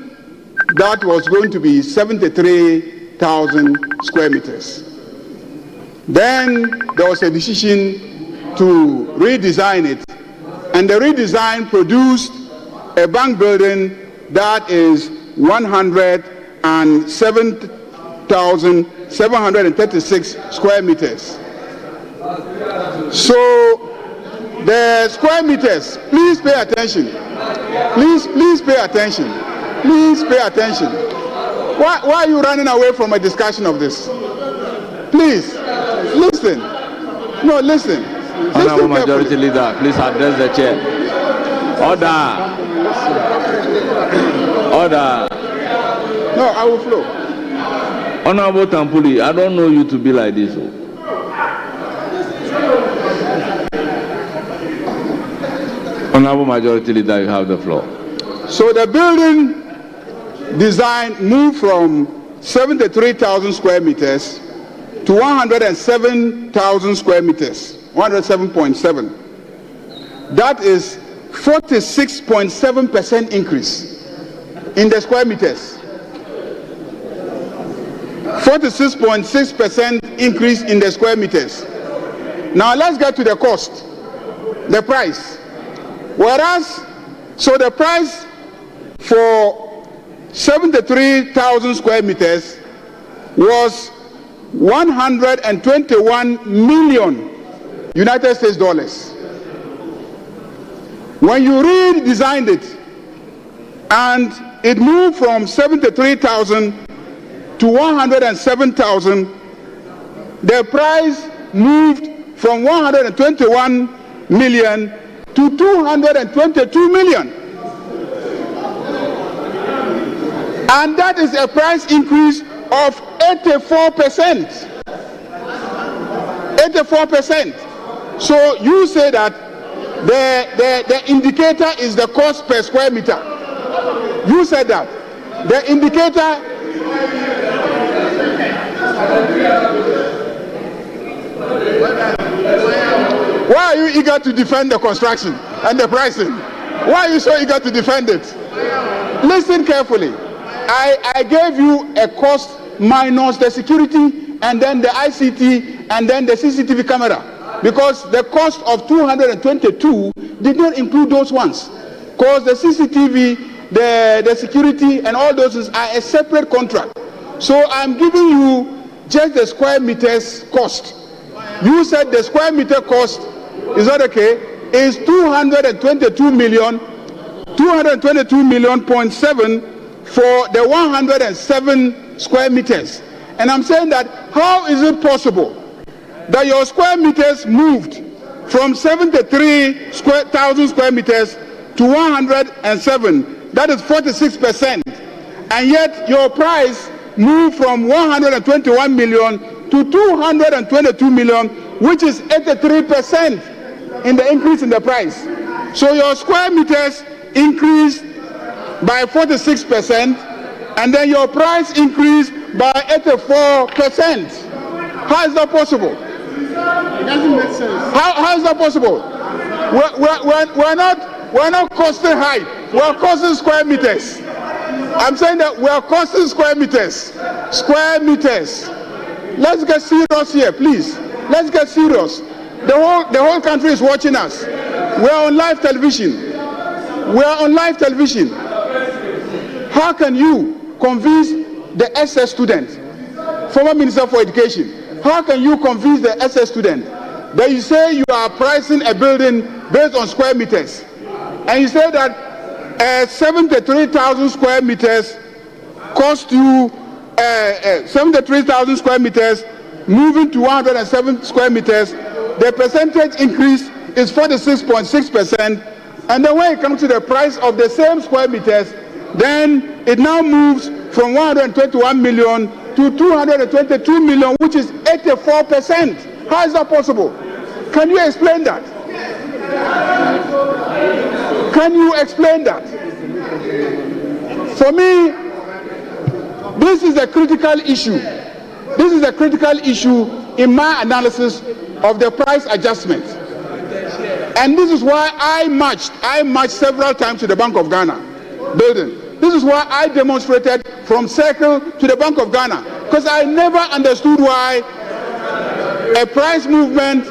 S22: that was going to be 73,000 square meters. Then there was a decision to redesign it, and the redesign produced a bank building that is 107,736 square meters. So the square meters, please pay attention. Please pay attention. Why are you running away from a discussion of this? Please, listen. No, listen.
S9: Honorable Majority Leader, please address the chair. Order.
S22: No, I will flow.
S9: Honorable Tampuli, I don't know you to be like this. Honorable Majority Leader, you have the floor.
S22: So the building design moved from 73,000 square meters to 107,000 square meters, 107.7. That is 46.7% increase in the square meters. 46.6% increase in the square meters. Now let's get to the cost, the price. Whereas
S10: So the price for 73,000 square meters was 121 million United States dollars. When you redesigned it and it moved from 73,000 to 107,000, the price moved from 121 million to 222 million. And that is a price increase of 84%. 84%. So you say that the indicator is the cost per square meter. You said that. The indicator. Why are you eager to defend the construction and the pricing? Why are you so eager to defend it? Listen carefully. I gave you a cost minus the security and then the ICT and then the CCTV camera, because the cost of 222 did not include those ones, because the CCTV, the security and all those are a separate contract. So I'm giving you just the square meters cost. You said the square meter cost, is that okay, is 222 million, 222 million point 7 for the 107 square meters. And I'm saying that how is it possible that your square meters moved from 73,000 square meters to 107? That is 46%. And yet your price moved from 121 million to 222 million, which is 83% in the increase in the price. So your square meters increased by 46%, and then your price increased by 84%. How is that possible? It doesn't make sense. How is that possible? We're not costing high. We're costing square meters. I'm saying that we're costing square meters. Square meters. Let's get serious here, please. Let's get serious. The whole country is watching us. We're on live television. We're on live television. How can you convince the SS student, former Minister for Education, how can you convince the SS student that you say you are pricing a building based on square meters, and you say that 73,000 square meters cost you 73,000 square meters moving to 107 square meters, the percentage increase is 46.6%, and then when it comes to the price of the same square meters, then it now moves from 121 million to 222 million, which is 84%. How is that possible? Can you explain that? Can you explain that? For me, this is a critical issue. This is a critical issue in my analysis of the price adjustment. And this is why I marched several times to the Bank of Ghana building. This is why I demonstrated from Circle to the Bank of Ghana, because I never understood why a price movement,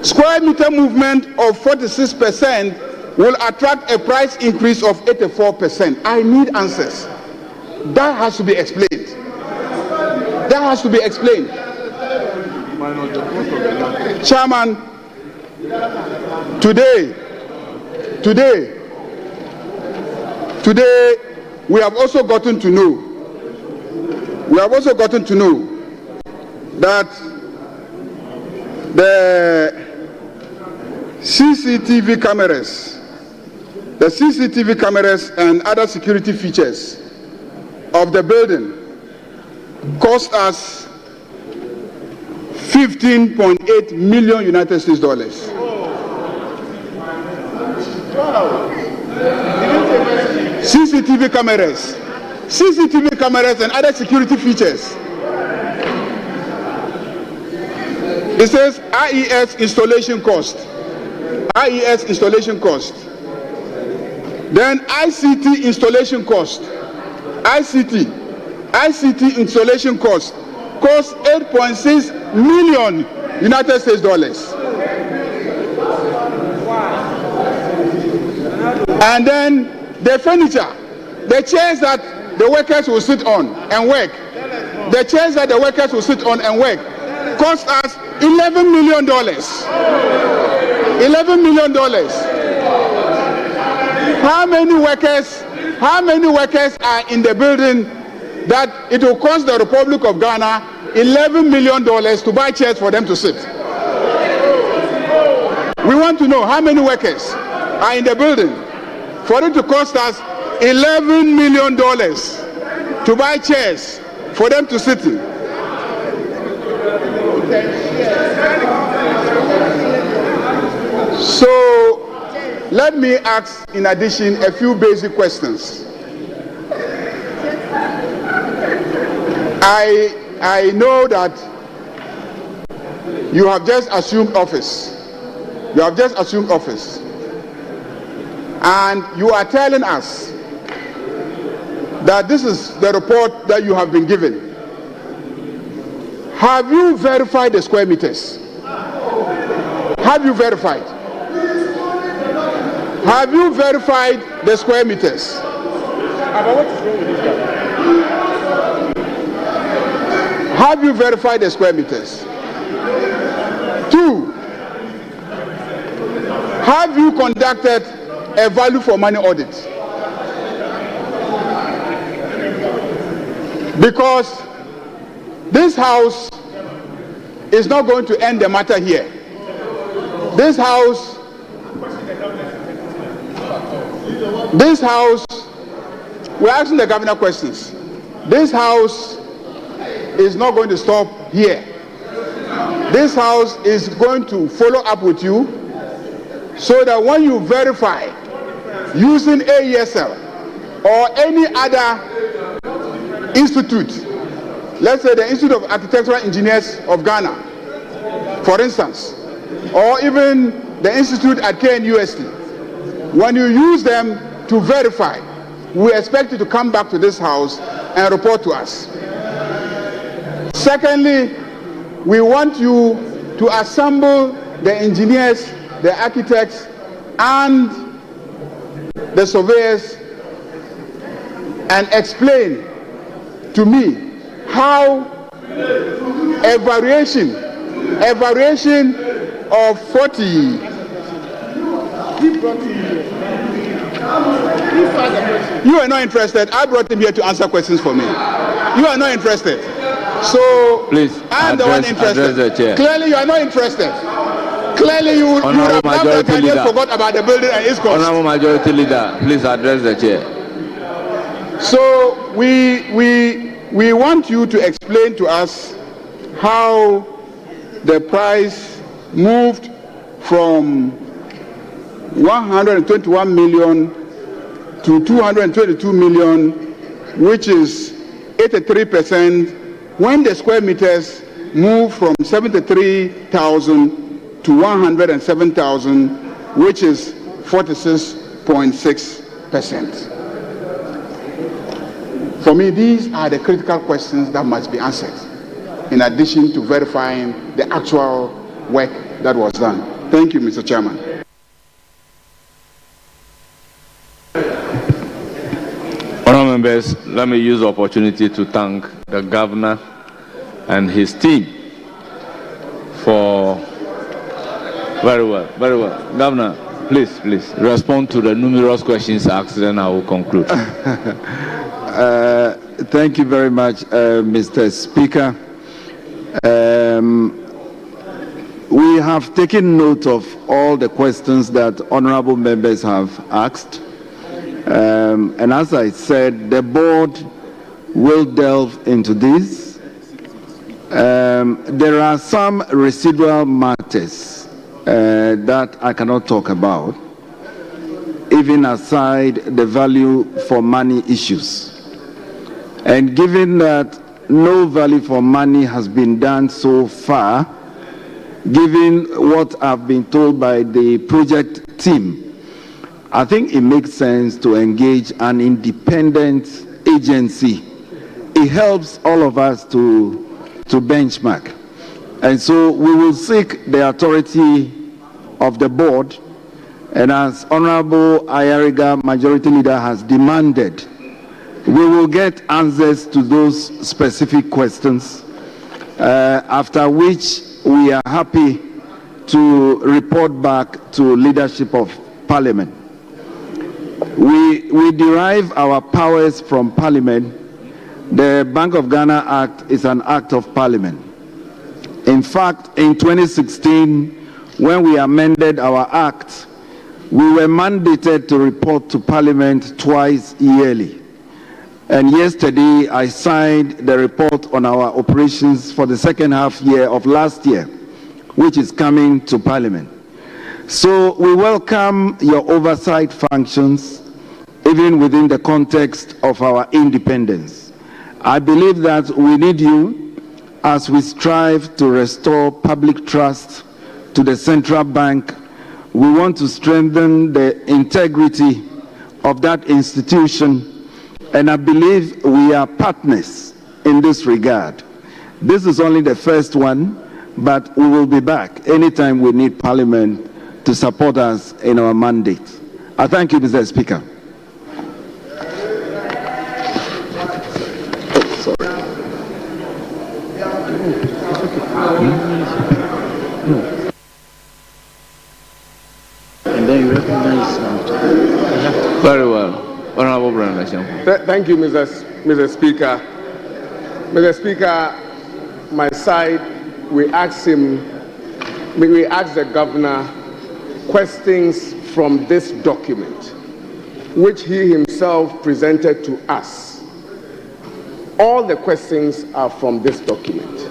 S10: square meter movement of 46% will attract a price increase of 84%. I need answers. That has to be explained. That has to be explained. Chairman, today, we have also gotten to know that the CCTV cameras and other security features of the building cost us 15.8 million United States dollars. CCTV cameras and other security features. It says IES installation cost. Then ICT installation cost. ICT installation cost cost 8.6 million United States dollars. And then the furniture, the chairs that the workers will sit on and work, the chairs that the workers will sit on and work, cost us $11 million. $11 million. How many workers are in the building that it will cost the Republic of Ghana $11 million to buy chairs for them to sit? We want to know how many workers are in the building for it to cost us $11 million to buy chairs for them to sit in. So let me ask, in addition, a few basic questions. I know that you have just assumed office. You have just assumed office. And you are telling us that this is the report that you have been given. Have you verified the square meters? Have you verified? Have you verified the square meters? Have you verified the square meters? 2, have you conducted a value for money audit? Because this house is not going to end the matter here. This house, we're asking the governor questions. This house is not going to stop here. This house is going to follow up with you so that when you verify using AESL or any other institute, let's say the Institute of Architectural Engineers of Ghana, for instance, or even the institute at KNUST, when you use them to verify, we expect you to come back to this house and report to us. Secondly, we want you to assemble the engineers, the architects, and the surveyors and explain to me how a variation of 40. You are not interested. I brought him here to answer questions for me. You are not interested. So
S9: please,
S10: I am the one interested. Clearly, you are not interested. Clearly, you have loved and you forgot about the building and its cost.
S9: Honorable Majority Leader, please address the chair.
S10: So we want you to explain to us how the price moved from 121 million to 222 million, which is 83%, when the square meters moved from 73,000 to 107,000, which is 46.6%. For me, these are the critical questions that must be answered, in addition to verifying the actual work that was done. Thank you, Mr. Chairman.
S9: Honourable members, let me use the opportunity to thank the governor and his team for very well. Governor, please respond to the numerous questions asked, then I will conclude.
S17: Thank you very much, Mr. Speaker. We have taken note of all the questions that honorable members have asked. And as I said, the board will delve into this. There are some residual matters that I cannot talk about, even aside the value for money issues. And given that no value for money has been done so far, given what I've been told by the project team, I think it makes sense to engage an independent agency. It helps all of us to benchmark. And so we will seek the authority of the board And as Honorable Ayariga, Majority Leader, has demanded, we will get answers to those specific questions, after which we are happy to report back to leadership of Parliament. We derive our powers from Parliament. The Bank of Ghana Act is an act of Parliament. In fact, in 2016, when we amended our act, we were mandated to report to Parliament twice yearly. And yesterday, I signed the report on our operations for the second half year of last year, which is coming to Parliament. So we welcome your oversight functions, even within the context of our independence. I believe that we need you as we strive to restore public trust to the central bank. We want to strengthen the integrity of that institution, and I believe we are partners in this regard. This is only the first one, but we will be back anytime we need Parliament to support us in our mandate. I thank you, Mr. Speaker.
S9: And then you recognize very well. Honorable Brandon.
S22: Thank you, Mr. Speaker. Mr. Speaker, my side, we asked the governor questions from this document, which he himself presented to us. All the questions are from this document.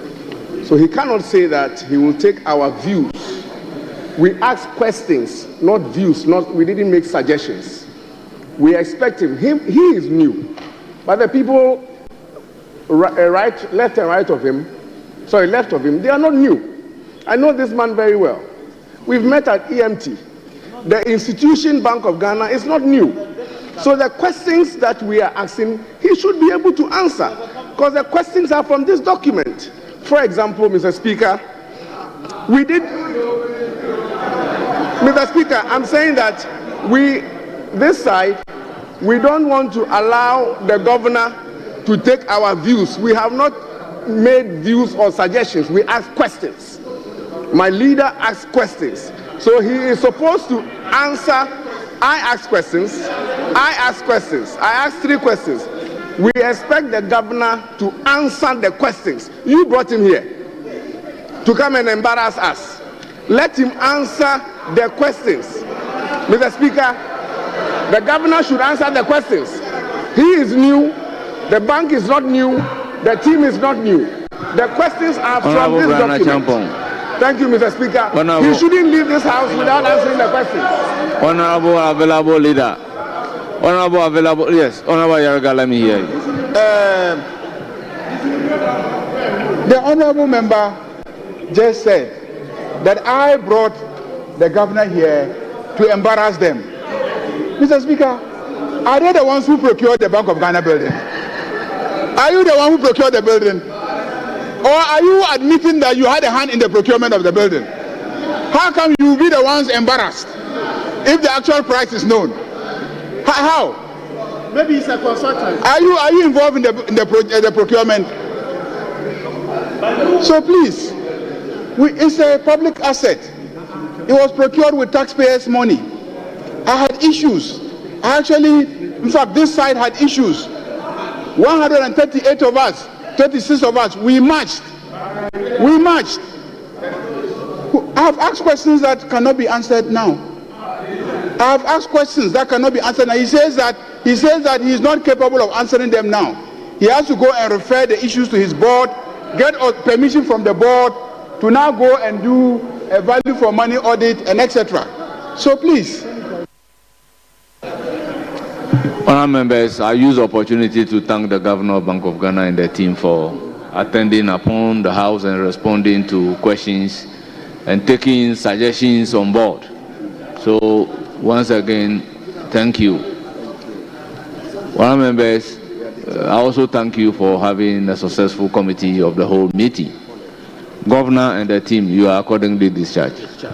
S22: So he cannot say that he will take our views. We asked questions, not views, we didn't make suggestions. We expect him. He is new. But the people left and right of him, left of him, they are not new. I know this man very well. We've met at EMT. The institution Bank of Ghana is not new. So the questions that we are asking, he should be able to answer, because the questions are from this document. For example, Mr. Speaker, Mr. Speaker, I'm saying that this side, we don't want to allow the governor to take our views. We have not made views or suggestions. We ask questions. My leader asks questions. So he is supposed to answer. I ask questions. I ask questions. I ask 3 questions. We expect the governor to answer the questions. You brought him here to come and embarrass us. Let him answer the questions. Mr. Speaker, the governor should answer the questions. He is new. The bank is not new. The team is not new. The questions are from this document. Thank you, Mr. Speaker. He shouldn't leave this house without answering the questions.
S9: Honorable available leader. Honorable available, yes. Honorable Yaraga, let me hear you.
S10: The honorable member just said that I brought the governor here to embarrass them. Mr. Speaker, are they the ones who procured the Bank of Ghana building? Are you the one who procured the building? Or are you admitting that you had a hand in the procurement of the building? How come you be the ones embarrassed if the actual price is known? How?
S4: Maybe it's a consultant.
S10: Are you involved in the procurement? So please, it's a public asset. It was procured with taxpayers' money. I had issues. In fact, this side had issues. 138 of us, 36 of us, we marched. I have asked questions that cannot be answered now. I have asked questions that cannot be answered now. He says that he is not capable of answering them now. He has to go and refer the issues to his board, get permission from the board to now go and do a value for money audit and etc. So please.
S9: Honourable members, I use the opportunity to thank the Governor of Bank of Ghana and the team for attending upon the House and responding to questions and taking suggestions on board. So once again, thank you. Honourable members, I also thank you for having a successful committee of the whole meeting. Governor and the team, you are accordingly discharged.